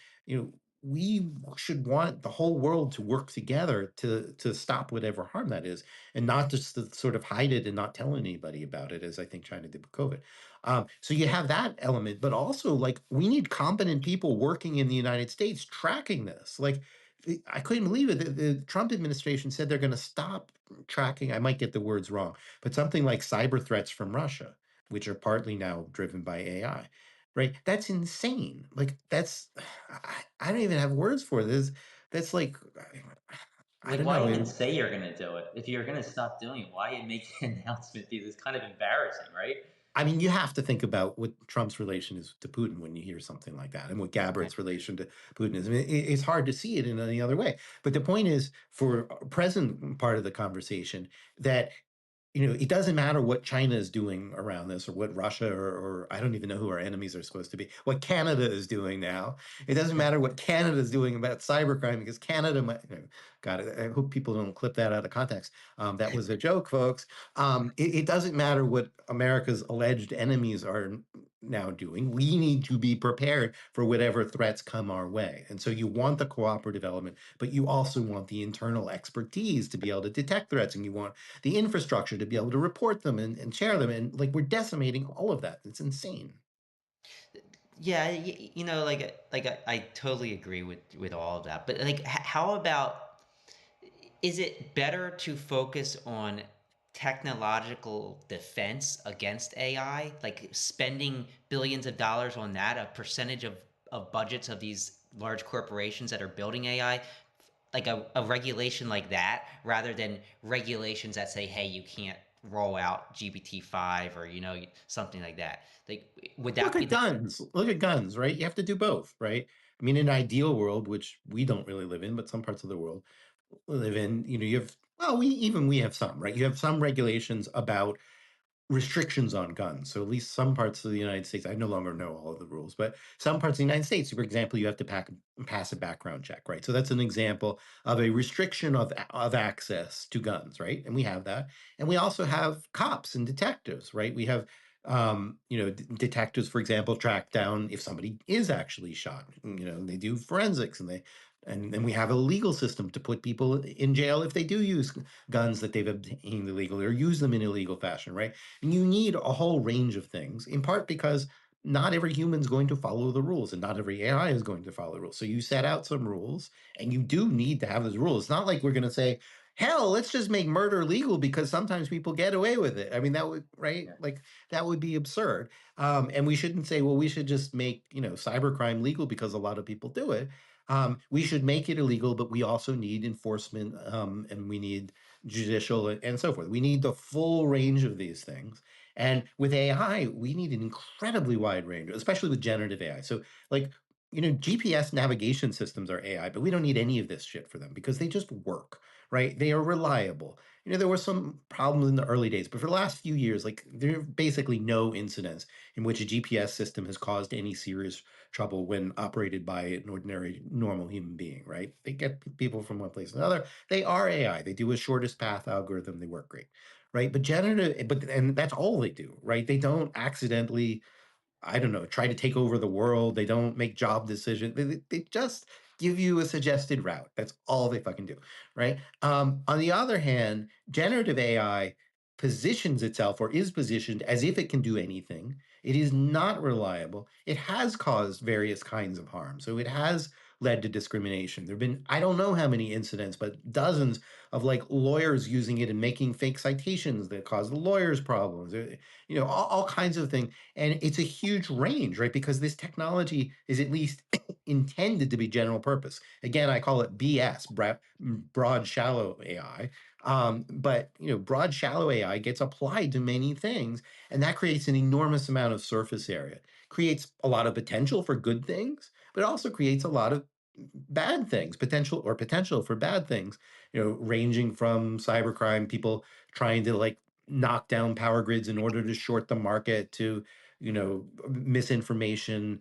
We should want the whole world to work together to stop whatever harm that is, and not just to sort of hide it and not tell anybody about it, as I think China did with COVID. So you have that element, but also like we need competent people working in the United States tracking this. Like I couldn't believe it. The Trump administration said they're going to stop tracking, I might get the words wrong, but something like cyber threats from Russia, which are partly now driven by AI, right? That's insane. Like I don't even have words for this. That's like, I Like, don't why know. even say you're going to do it? If you're going to stop doing it, why make the announcement? Because it's kind of embarrassing, right? I mean, you have to think about what Trump's relation is to Putin when you hear something like that, and what Right. Gabbard's relation to Putin is. I mean, it's hard to see it in any other way. But the point is, for present part of the conversation, that it doesn't matter what China is doing around this, or what Russia, or I don't even know who our enemies are supposed to be, what Canada is doing now. It doesn't matter what Canada is doing about cybercrime, because Canada might, God, I hope people don't clip that out of context. That was a joke, folks. It doesn't matter what America's alleged enemies are now doing. We need to be prepared for whatever threats come our way. And so you want the cooperative element, but you also want the internal expertise to be able to detect threats, and you want the infrastructure to be able to report them and share them. And like, we're decimating all of that. It's insane. Yeah, I totally agree with all of that. But like, how about, is it better to focus on technological defense against AI, like spending billions of dollars on that, a percentage of budgets of these large corporations that are building AI, like a regulation like that, rather than regulations that say, hey, you can't roll out GPT-5, or something like that? Like, would Look that be at the guns. Look at guns, right? You have to do both, right? I mean, in an ideal world, which we don't really live in, but some parts of the world live in, you have, well, we have some, right? You have some regulations about restrictions on guns. So at least some parts of the United States, I no longer know all of the rules, but some parts of the United States, for example, you have to pass a background check, right? So that's an example of a restriction of access to guns, right? And we have that. And we also have cops and detectives, right? We have detectives, for example, track down if somebody is actually shot. They do forensics, and then we have a legal system to put people in jail if they do use guns that they've obtained illegally or use them in illegal fashion, right? And you need a whole range of things, in part because not every human's going to follow the rules, and not every AI is going to follow the rules. So you set out some rules, and you do need to have those rules. It's not like we're going to say, hell, let's just make murder legal because sometimes people get away with it. I mean, that would, right? Yeah. Like, that would be absurd. And we shouldn't say, well, we should just make, cybercrime legal because a lot of people do it. We should make it illegal, but we also need enforcement, and we need judicial and so forth. We need the full range of these things. And with AI, we need an incredibly wide range, especially with generative AI. So, like, GPS navigation systems are AI, but we don't need any of this shit for them because they just work, right? They are reliable. There were some problems in the early days, but for the last few years, like, there are basically no incidents in which a GPS system has caused any serious trouble when operated by an ordinary, normal human being, right? They get people from one place to another. They are AI. They do a shortest path algorithm. They work great, right? And that's all they do, right? They don't accidentally, I don't know, try to take over the world. They don't make job decisions. They just give you a suggested route. That's all they fucking do, right? On the other hand, generative AI positions itself, or is positioned, as if it can do anything. It is not reliable. It has caused various kinds of harm. So it has led to discrimination. There have been, I don't know how many incidents, but dozens of, like, lawyers using it and making fake citations that cause the lawyers problems. All kinds of things. And it's a huge range, right? Because this technology is at least intended to be general purpose. Again, I call it BS, broad shallow AI. But broad shallow AI gets applied to many things, and that creates an enormous amount of surface area. Creates a lot of potential for good things, but it also creates a lot of bad things, potential for bad things, ranging from cybercrime, people trying to, like, knock down power grids in order to short the market, to misinformation,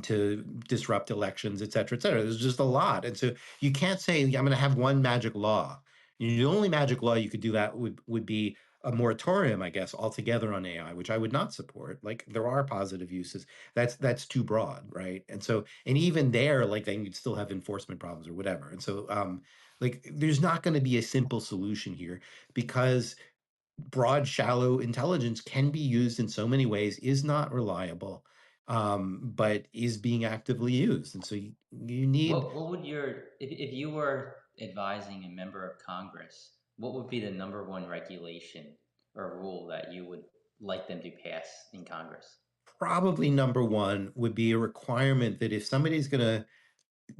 to disrupt elections, et cetera, et cetera. There's just a lot. And so you can't say, I'm going to have one magic law. The only magic law you could do that would be a moratorium, I guess, altogether on AI, which I would not support. Like, there are positive uses. That's too broad, right? And so, and even there, like, then you'd still have enforcement problems or whatever. And so, like, there's not going to be a simple solution here, because broad, shallow intelligence can be used in so many ways, is not reliable, but is being actively used. And so you need What would if you were advising a member of Congress, what would be the number one regulation or rule that you would like them to pass in Congress? probably number one would be a requirement that if somebody's going to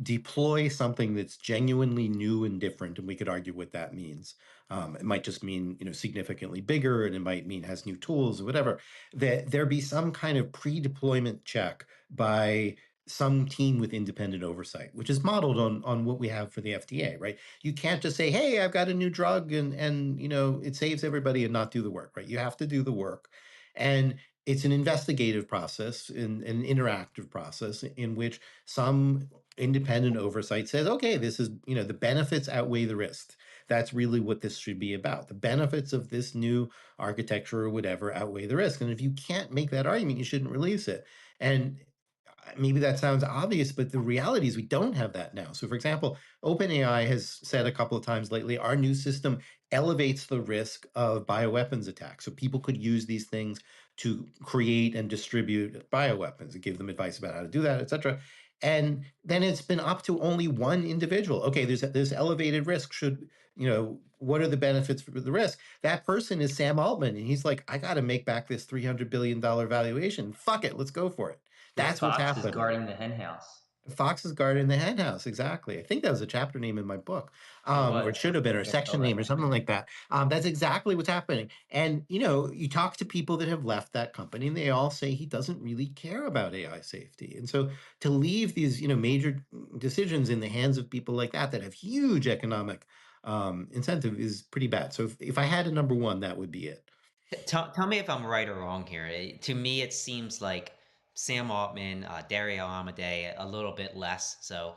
deploy something that's genuinely new and different, and we could argue what that means. It might just mean, significantly bigger, and it might mean has new tools or whatever. That there be some kind of pre-deployment check by some team with independent oversight, which is modeled on what we have for the FDA, right? You can't just say, "Hey, I've got a new drug and it saves everybody," and not do the work, right? You have to do the work, and it's an investigative process, an interactive process in which some independent oversight says, okay, this is, the benefits outweigh the risks. That's really what this should be about. The benefits of this new architecture or whatever outweigh the risk. And if you can't make that argument, you shouldn't release it. And maybe that sounds obvious, but the reality is we don't have that now. So, for example, OpenAI has said a couple of times lately, our new system elevates the risk of bioweapons attacks. So people could use these things to create and distribute bioweapons and give them advice about how to do that, et cetera. And then it's been up to only one individual. Okay, there's this elevated risk. What are the benefits for the risk? That person is Sam Altman, and he's like, I got to make back this $300 billion valuation. Fuck it, let's go for it. The That's what's fox is happening. guarding the henhouse. Fox's Garden in the Henhouse, exactly. I think that was a chapter name in my book, It or it was. should have been, or a I think I saw section name, or that. something like that. That's exactly what's happening. And you talk to people that have left that company, and they all say he doesn't really care about AI safety. And so to leave these major decisions in the hands of people like that have huge economic incentive is pretty bad. So if I had a number one, that would be it. Tell me if I'm right or wrong here. To me, it seems like Sam Altman, Dario Amodei, a little bit less so,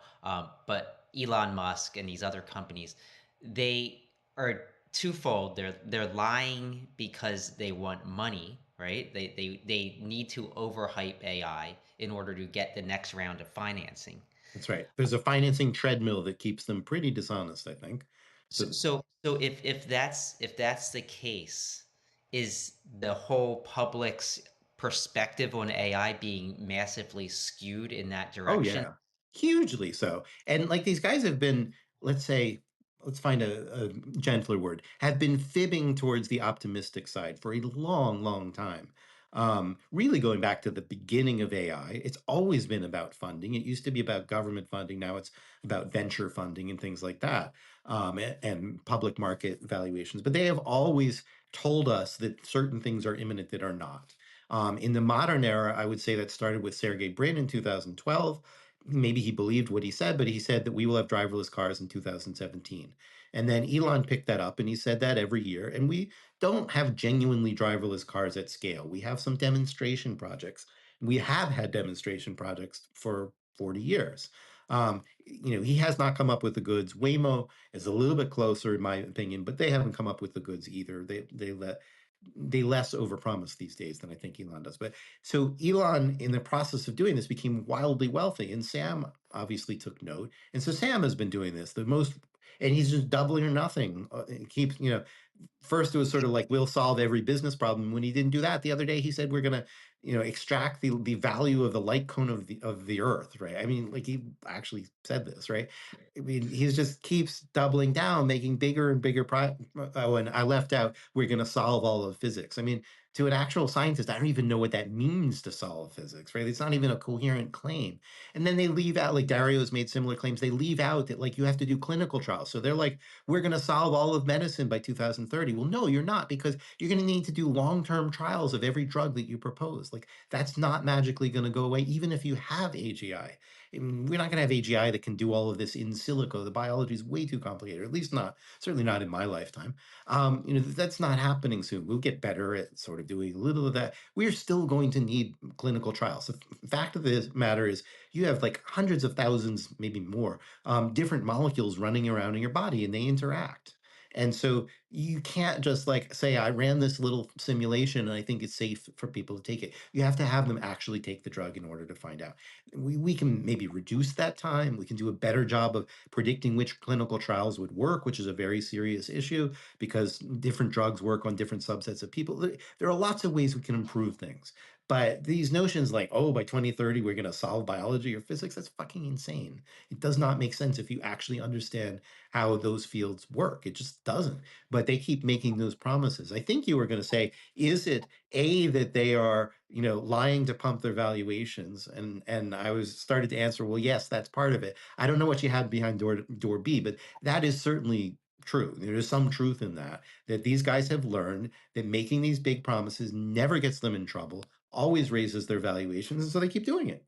but Elon Musk and these other companies, they are twofold. They're lying because they want money, right? They need to overhype AI in order to get the next round of financing. That's right. There's a financing treadmill that keeps them pretty dishonest, I think. So, So, so if that's the case, is the whole public's perspective on AI being massively skewed in that oh direction? yeah, hugely so. And like these guys have been, let's say, let's find a gentler word, have been fibbing towards the optimistic side for a long, long time. Really going back to the beginning of AI, it's always been about funding. It used to be about government funding. Now it's about venture funding and things like that, and public market valuations. But they have always told us that certain things are imminent that are not. In the modern era, I would say that started with Sergey Brin in 2012. Maybe he believed what he said, but he said that we will have driverless cars in 2017. And then Elon picked that up and he said that every year. And we don't have genuinely driverless cars at scale. We have some demonstration projects. We have had demonstration projects for 40 years. He has not come up with the goods. Waymo is a little bit closer, in my opinion, but they haven't come up with the goods either. They less overpromise these days than I think Elon does. But so Elon, in the process of doing this, became wildly wealthy, and Sam obviously took note. And so Sam has been doing this the most, and he's just doubling or nothing. It keeps, first it was sort of like we'll solve every business problem. When he didn't do that, the other day he said we're gonna, extract the value of the light cone of the earth, right? I mean, like he actually said this, right? I mean, he just keeps doubling down, making bigger and bigger. Oh, and I left out we're gonna solve all of physics. I mean, to an actual scientist, I don't even know what that means to solve physics, right? It's not even a coherent claim. And then they leave out, like Dario's made similar claims. They leave out that like you have to do clinical trials. So they're like, we're going to solve all of medicine by 2030. Well, no, you're not, because you're going to need to do long-term trials of every drug that you propose. Like that's not magically going to go away, even if you have AGI. We're not going to have AGI that can do all of this in silico. The biology is way too complicated, at least not, certainly not in my lifetime. That's not happening soon. We'll get better at sort of doing a little of that. We're still going to need clinical trials. The fact of the matter is, you have like hundreds of thousands, maybe more, different molecules running around in your body and they interact. And so you can't just like say, I ran this little simulation and I think it's safe for people to take it. You have to have them actually take the drug in order to find out. We can maybe reduce that time. We can do a better job of predicting which clinical trials would work, which is a very serious issue because different drugs work on different subsets of people. There are lots of ways we can improve things. But these notions like, oh, by 2030, we're going to solve biology or physics, that's fucking insane. It does not make sense if you actually understand how those fields work. It just doesn't. But they keep making those promises. I think you were going to say, is it A, that they are, lying to pump their valuations? And I was started to answer, well, yes, that's part of it. I don't know what you had behind door B, but that is certainly true. There is some truth in that these guys have learned that making these big promises never gets them in trouble, always raises their valuations, and so they keep doing it.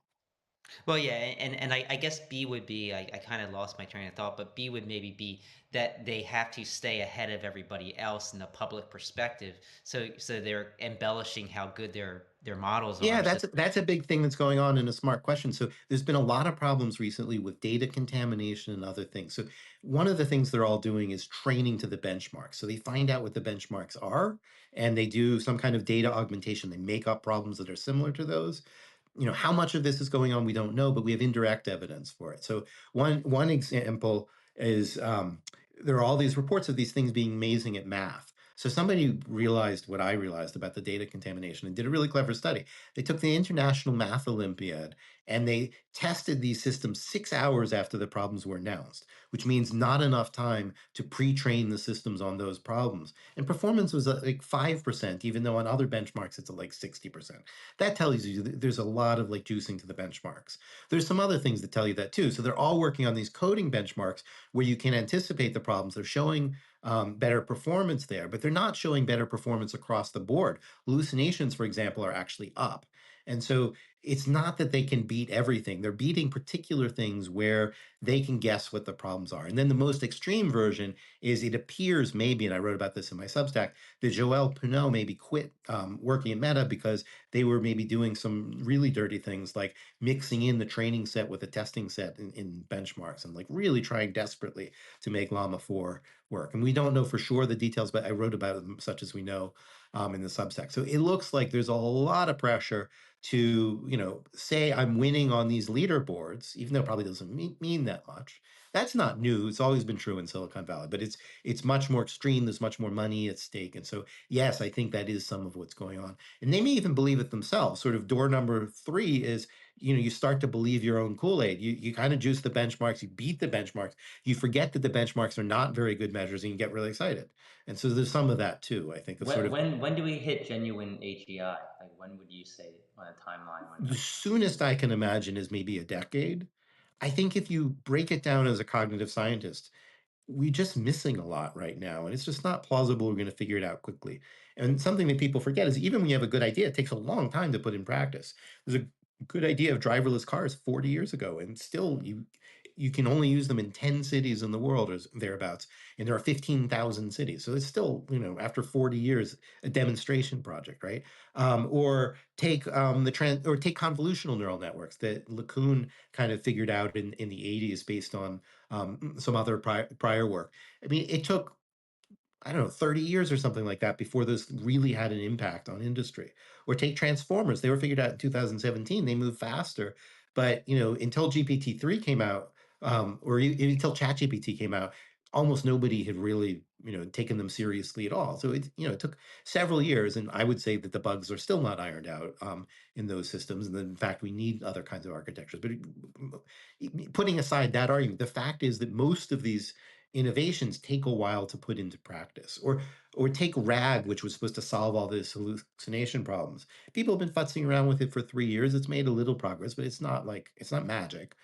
Well, yeah, and I guess B would be, I kind of lost my train of thought, but B would maybe be that they have to stay ahead of everybody else in the public perspective. So they're embellishing how good their models Yeah, are. So that's a big thing that's going on in a smart question. So there's been a lot of problems recently with data contamination and other things. So one of the things they're all doing is training to the benchmarks. So they find out what the benchmarks are and they do some kind of data augmentation. They make up problems that are similar to those. How much of this is going on, we don't know, but we have indirect evidence for it. So one example is there are all these reports of these things being amazing at math. So somebody realized what I realized about the data contamination and did a really clever study. They took the International Math Olympiad and they tested these systems 6 hours after the problems were announced, which means not enough time to pre-train the systems on those problems. And performance was like 5%, even though on other benchmarks it's at like 60%. That tells you that there's a lot of like juicing to the benchmarks. There's some other things that tell you that too. So they're all working on these coding benchmarks where you can anticipate the problems. They're showing better performance there, but they're not showing better performance across the board. Hallucinations, for example, are actually up. And so it's not that they can beat everything. They're beating particular things where they can guess what the problems are. And then the most extreme version is it appears maybe, and I wrote about this in my Substack, that Joel Pineau maybe quit working at Meta because they were maybe doing some really dirty things like mixing in the training set with the testing set in benchmarks and like really trying desperately to make Llama 4 work. And we don't know for sure the details, but I wrote about them such as we know in the Substack. So it looks like there's a lot of pressure to, say I'm winning on these leaderboards, even though it probably doesn't mean that much. That's not new. It's always been true in Silicon Valley, but it's much more extreme. There's much more money at stake. And so, yes, I think that is some of what's going on. And they may even believe it themselves. Sort of door number three is, you start to believe your own Kool-Aid. You kind of juice the benchmarks, you beat the benchmarks, you forget that the benchmarks are not very good measures, and you get really excited. And so there's some of that too, I think, of sort of When do we hit genuine AGI? Like when would you say on a timeline when the like soonest I can imagine is maybe a decade. I think if you break it down as a cognitive scientist, we're just missing a lot right now. And it's just not plausible we're going to figure it out quickly. And something that people forget is even when you have a good idea, it takes a long time to put in practice. There's a good idea of driverless cars 40 years ago, and still you can only use them in 10 cities in the world or thereabouts. And there are 15,000 cities. So it's still, after 40 years, a demonstration project, right? Or take or take convolutional neural networks that LeCun kind of figured out in the 80s based on some other prior work. I mean, it took, I don't know, 30 years or something like that before this really had an impact on industry. Or take transformers. They were figured out in 2017. They moved faster. But, until GPT-3 came out, or until ChatGPT came out, almost nobody had really, taken them seriously at all. So it took several years, and I would say that the bugs are still not ironed out in those systems. And that, in fact, we need other kinds of architectures. But putting aside that argument, the fact is that most of these innovations take a while to put into practice. Or take RAG, which was supposed to solve all these hallucination problems. People have been futzing around with it for 3 years. It's made a little progress, but it's not magic.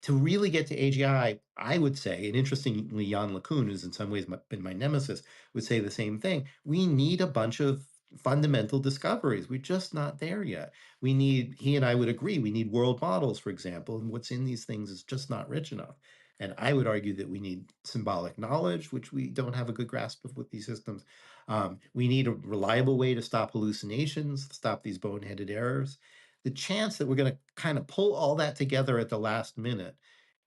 To really get to AGI, I would say, and interestingly, Jan LeCun, who's in some ways been my nemesis, would say the same thing. We need a bunch of fundamental discoveries. We're just not there yet. He and I would agree, we need world models, for example, and what's in these things is just not rich enough. And I would argue that we need symbolic knowledge, which we don't have a good grasp of with these systems. We need a reliable way to stop hallucinations, stop these boneheaded errors. The chance that we're going to kind of pull all that together at the last minute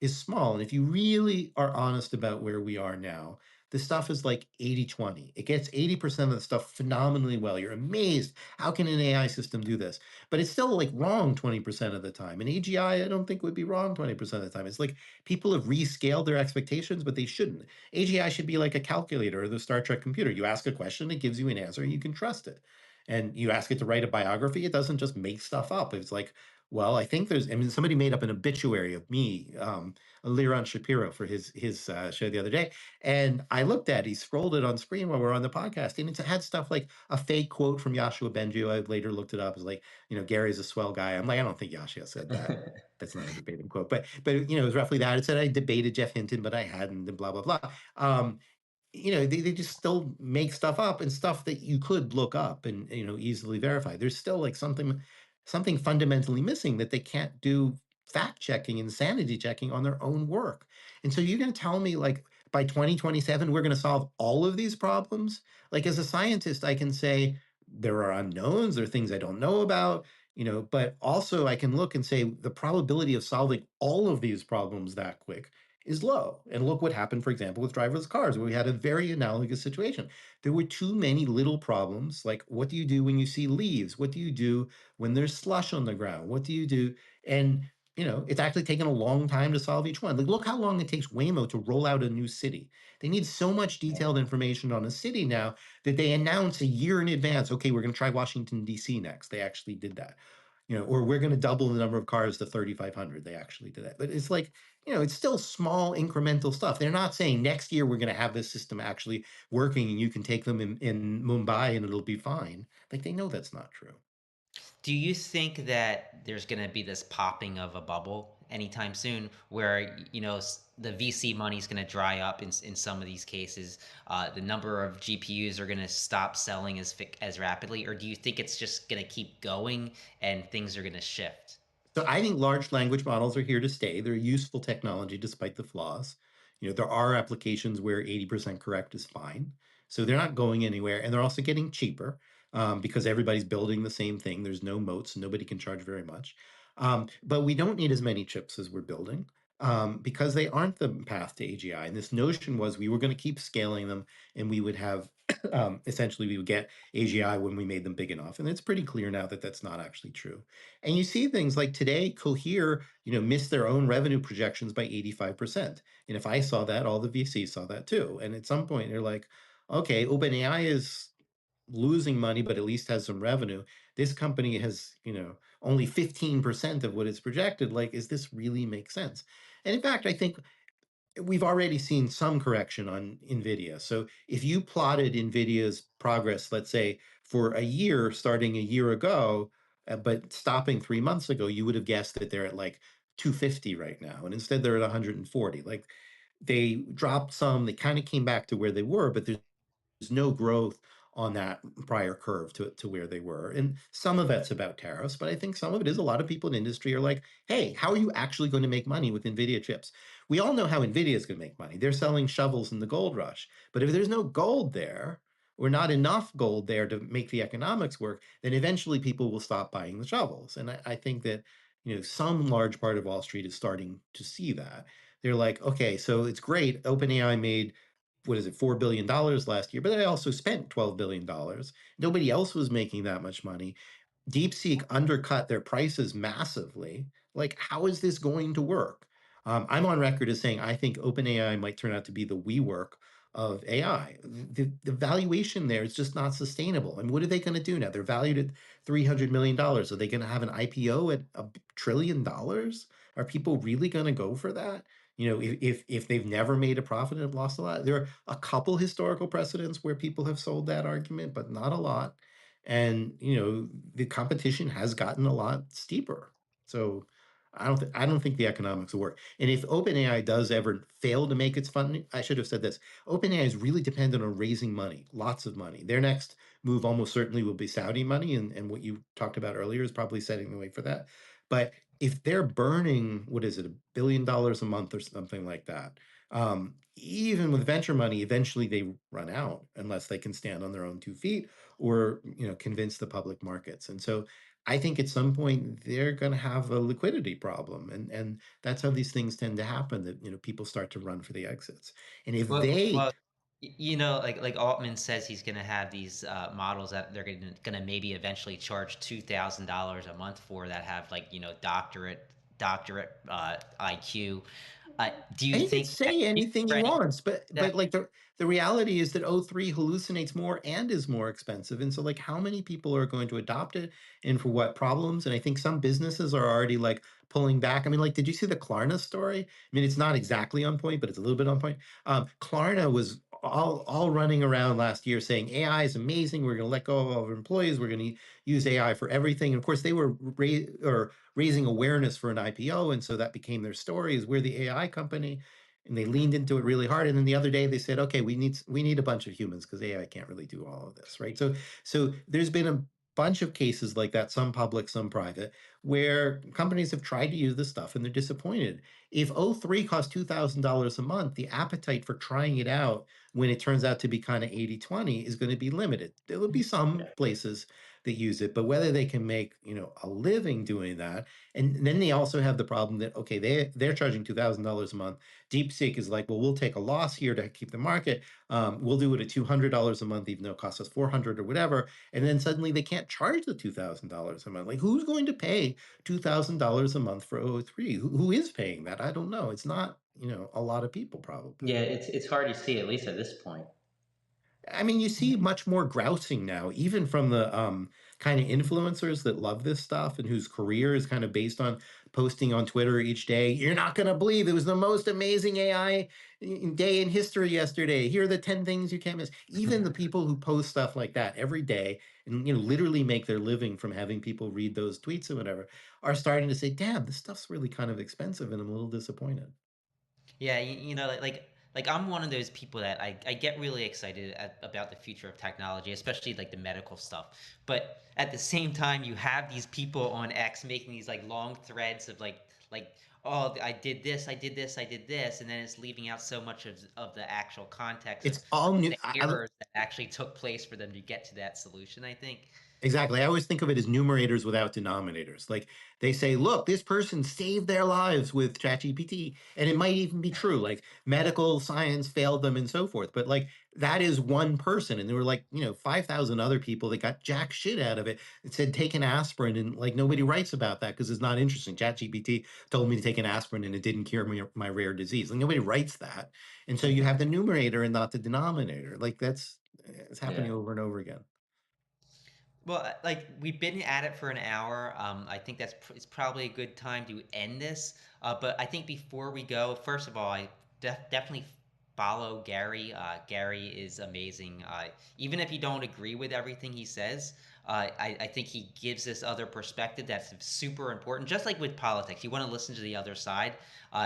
is small. And if you really are honest about where we are now, the stuff is like 80-20. It gets 80% of the stuff phenomenally well. You're amazed. How can an AI system do this? But it's still like wrong 20% of the time. And AGI, I don't think would be wrong 20% of the time. It's like people have rescaled their expectations, but they shouldn't. AGI should be like a calculator or the Star Trek computer. You ask a question, it gives you an answer, and you can trust it. And you ask it to write a biography, it doesn't just make stuff up. It's like, well, I think there's, I mean, somebody made up an obituary of me, Liron Shapiro, for his show the other day. And I looked at it, he scrolled it on screen while we are on the podcast, and it had stuff like a fake quote from Yoshua Benju. I later looked it up. It's like, Gary's a swell guy. I'm like, I don't think Yoshua said that. That's not a debating quote, but it was roughly that. It said I debated Jeff Hinton, but I hadn't, and blah blah blah. They just still make stuff up, and stuff that you could look up and easily verify. There's still like something fundamentally missing, that they can't do fact checking and sanity checking on their own work. And so you're going to tell me, like, by 2027 we're going to solve all of these problems? Like, as a scientist, I can say there are unknowns, there are things I don't know about, but also I can look and say the probability of solving all of these problems that quick is low. And look what happened, for example, with driverless cars, where we had a very analogous situation. There were too many little problems, like, what do you do when you see leaves? What do you do when there's slush on the ground? What do you do? And it's actually taken a long time to solve each one. Like, look how long it takes Waymo to roll out a new city. They need so much detailed information on a city now that they announce a year in advance, okay, we're going to try Washington, D.C. next. They actually did that. Or we're going to double the number of cars to 3,500. They actually did that. But it's like, it's still small incremental stuff. They're not saying next year we're going to have this system actually working and you can take them in Mumbai and it'll be fine. Like, they know that's not true. Do you think that there's going to be this popping of a bubble anytime soon where, the VC money is going to dry up in some of these cases? The number of GPUs are going to stop selling as rapidly, or do you think it's just going to keep going and things are going to shift? So I think large language models are here to stay. They're useful technology despite the flaws. There are applications where 80% correct is fine. So they're not going anywhere. And they're also getting cheaper, because everybody's building the same thing. There's no moats. Nobody can charge very much. But we don't need as many chips as we're building, because they aren't the path to AGI. And this notion was we were going to keep scaling them, and we would have essentially we would get AGI when we made them big enough. And it's pretty clear now that that's not actually true. And you see things like today, Cohere, missed their own revenue projections by 85%. And if I saw that, all the VCs saw that too. And at some point, they're like, okay, OpenAI is losing money, but at least has some revenue. This company has, only 15% of what it's projected. Like, does this really make sense? And in fact, I think we've already seen some correction on NVIDIA. So if you plotted NVIDIA's progress, let's say for a year, starting a year ago, but stopping 3 months ago, you would have guessed that they're at like 250 right now. And instead they're at 140. Like, they dropped some, they kind of came back to where they were, but there's no growth on that prior curve to where they were. And some of that's about tariffs, but I think some of it is a lot of people in industry are like, hey, how are you actually going to make money with NVIDIA chips? We all know how NVIDIA is going to make money. They're selling shovels in the gold rush. But if there's no gold there, or not enough gold there to make the economics work, then eventually people will stop buying the shovels. And I think that, some large part of Wall Street is starting to see that. They're like, okay, so it's great. OpenAI made, what is it, $4 billion last year, but they also spent $12 billion. Nobody else was making that much money. DeepSeek undercut their prices massively. Like, how is this going to work? I'm on record as saying I think OpenAI might turn out to be the WeWork of AI. The valuation there is just not sustainable. And what are they going to do now? They're valued at $300 million. Are they going to have an IPO at $1 trillion? Are people really going to go for that? If they've never made a profit and have lost a lot. There are a couple historical precedents where people have sold that argument, but not a lot. And the competition has gotten a lot steeper. So I don't think the economics will work. And if OpenAI does ever fail to make its funding, I should have said this. OpenAI is really dependent on raising money, lots of money. Their next move almost certainly will be Saudi money, and what you talked about earlier is probably setting the way for that. But if they're burning, what is it, $1 billion a month or something like that, even with venture money, eventually they run out unless they can stand on their own 2 feet, or convince the public markets. And so I think at some point they're going to have a liquidity problem, and that's how these things tend to happen. That people start to run for the exits, and if they, Like Altman says, he's going to have these models that they're going to maybe eventually charge $2,000 a month for, that have, like, doctorate IQ. Do you and he can think that say anything he wants, but that like the reality is that O3 hallucinates more and is more expensive. And so, like, how many people are going to adopt it and for what problems? And I think some businesses are already like pulling back. I mean, like, did you see the Klarna story? I mean, it's not exactly on point, but it's a little bit on point. Klarna was all running around last year saying AI is amazing. We're going to let go of our employees. We're going to use AI for everything. And of course, they were raising awareness for an IPO, and so that became their story: is we're the AI company, and they leaned into it really hard. And then the other day they said, okay, we need a bunch of humans because AI can't really do all of this, right? So there's been a bunch of cases like that, some public, some private, where companies have tried to use this stuff and they're disappointed. If O3 costs $2,000 a month, the appetite for trying it out when it turns out to be kind of 80/20 is going to be limited. There will be some Yeah. places that use it, but whether they can make, a living doing that. And then they also have the problem that, okay, they're charging $2,000 a month. DeepSeek is like, well, we'll take a loss here to keep the market. We'll do it at $200 a month, even though it costs us 400 or whatever. And then suddenly they can't charge the $2,000 a month. Like, who's going to pay $2,000 a month for O3? Who is paying that? I don't know. It's not, a lot of people probably. Yeah, it's hard to see, at least at this point. I mean, you see much more grousing now, even from the kind of influencers that love this stuff and whose career is kind of based on posting on Twitter each day. You're not going to believe it was the most amazing AI day in history yesterday. Here are the 10 things you can't miss. Even the people who post stuff like that every day and literally make their living from having people read those tweets or whatever are starting to say, "Damn, this stuff's really kind of expensive," and I'm a little disappointed. Yeah, like I'm one of those people that I get really excited about the future of technology, especially like the medical stuff. But at the same time, you have these people on X making these like long threads of like oh, I did this, I did this, I did this, and then it's leaving out so much of the actual context It's all of new. the errors that actually took place for them to get to that solution, I think. Exactly. I always think of it as numerators without denominators. Like, they say, look, this person saved their lives with ChatGPT. And it might even be true. Like, medical science failed them and so forth. But like, that is one person. And there were like, 5,000 other people that got jack shit out of it. It said take an aspirin. And like, nobody writes about that because it's not interesting. ChatGPT told me to take an aspirin and it didn't cure me my rare disease. Like, nobody writes that. And so you have the numerator and not the denominator. Like, it's happening Yeah. over and over again. Well, like we've been at it for an hour. I think it's probably a good time to end this. But I think before we go, first of all, I definitely follow Gary. Gary is amazing. Even if you don't agree with everything he says, I think he gives this other perspective that's super important. Just like with politics, you want to listen to the other side.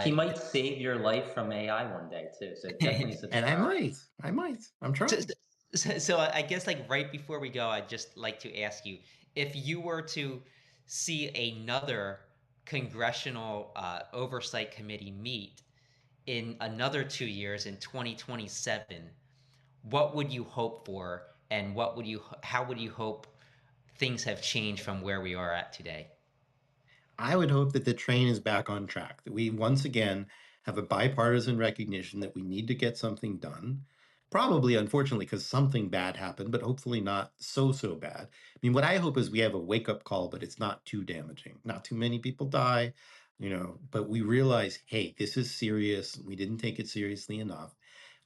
He Uh, might save your life from AI one day too, so definitely And I subscribe. might. I might. I'm So, trying. so I guess like right before we go, I'd just like to ask you if you were to see another congressional oversight committee meet in another 2 years in 2027, what would you hope for, and how would you hope things have changed from where we are at today? I would hope that the train is back on track, that we once again have a bipartisan recognition that we need to get something done. Probably, unfortunately, because something bad happened, but hopefully not so bad. I mean, what I hope is we have a wake up call, but it's not too damaging. Not too many people die, but we realize, hey, this is serious. We didn't take it seriously enough.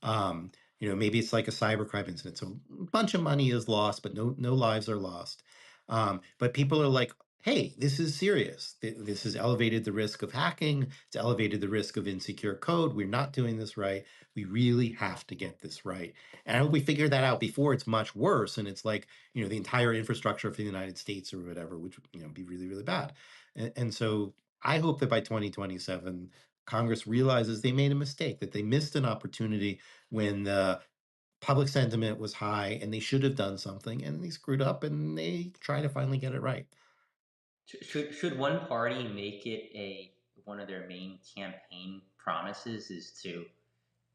Um, maybe it's like a cybercrime incident. So a bunch of money is lost, but no lives are lost. But people are like, hey, this is serious. This has elevated the risk of hacking. It's elevated the risk of insecure code. We're not doing this right. We really have to get this right. And I hope we figure that out before it's much worse. And it's like, the entire infrastructure for the United States or whatever, which, be really, really bad. And so I hope that by 2027, Congress realizes they made a mistake, that they missed an opportunity when the public sentiment was high and they should have done something and they screwed up and they try to finally get it right. Should one party make it a one of their main campaign promises is to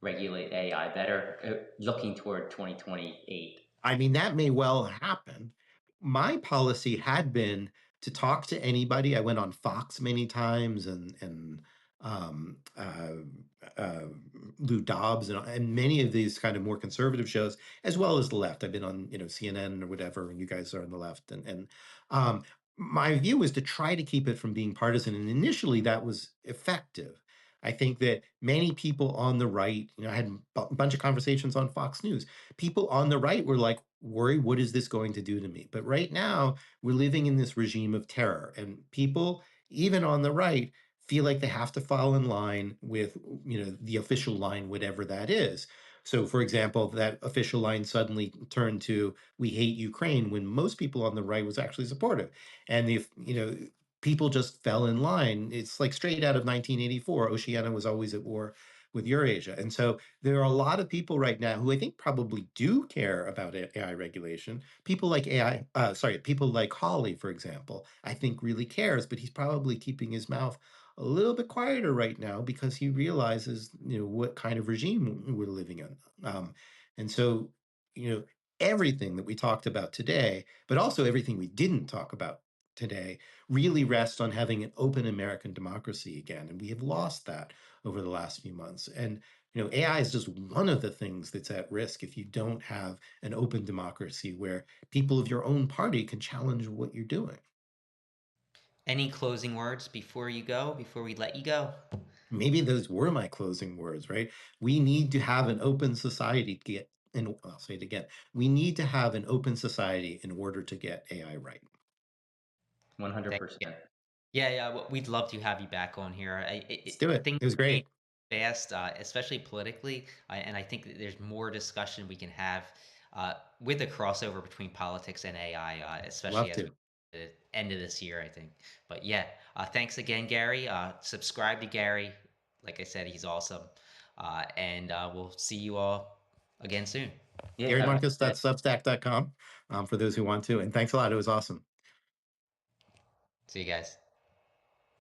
regulate AI better, looking toward 2028? I mean, that may well happen. My policy had been to talk to anybody. I went on Fox many times and um, uh, uh, Lou Dobbs and many of these kind of more conservative shows, as well as the left. I've been on, CNN or whatever, and you guys are on the left. And my view was to try to keep it from being partisan. And initially, that was effective. I think that many people on the right, I had a bunch of conversations on Fox News. People on the right were like, worried, what is this going to do to me? But right now, we're living in this regime of terror, and people, even on the right, feel like they have to fall in line with, the official line, whatever that is. So, for example, that official line suddenly turned to "We hate Ukraine" when most people on the right was actually supportive, and if people just fell in line. It's like straight out of 1984. Oceania was always at war with Eurasia, and so there are a lot of people right now who I think probably do care about AI regulation. People like people like Hawley, for example, I think really cares, but he's probably keeping his mouth a little bit quieter right now because he realizes, what kind of regime we're living in. And so, you know, everything that we talked about today, but also everything we didn't talk about today, really rests on having an open American democracy again. And we have lost that over the last few months. And AI is just one of the things that's at risk if you don't have an open democracy where people of your own party can challenge what you're doing. Any closing words before you go, before we let you go? Maybe those were my closing words, right? We need to have an open society to get, and I'll say it again, we need to have an open society in order to get AI right. 100%. Yeah, yeah, we'd love to have you back on here. Let's do it. Things It was change great. fast, especially politically, and I think that there's more discussion we can have with the crossover between politics and AI, especially Love as we to. get to the end of this year, I think. But yeah, thanks again, Gary. Subscribe to Gary. Like I said, he's awesome. And we'll see you all again soon. Yeah, have a good day. GaryMarcus.substack.com for those who want to. And thanks a lot. It was awesome. See you guys.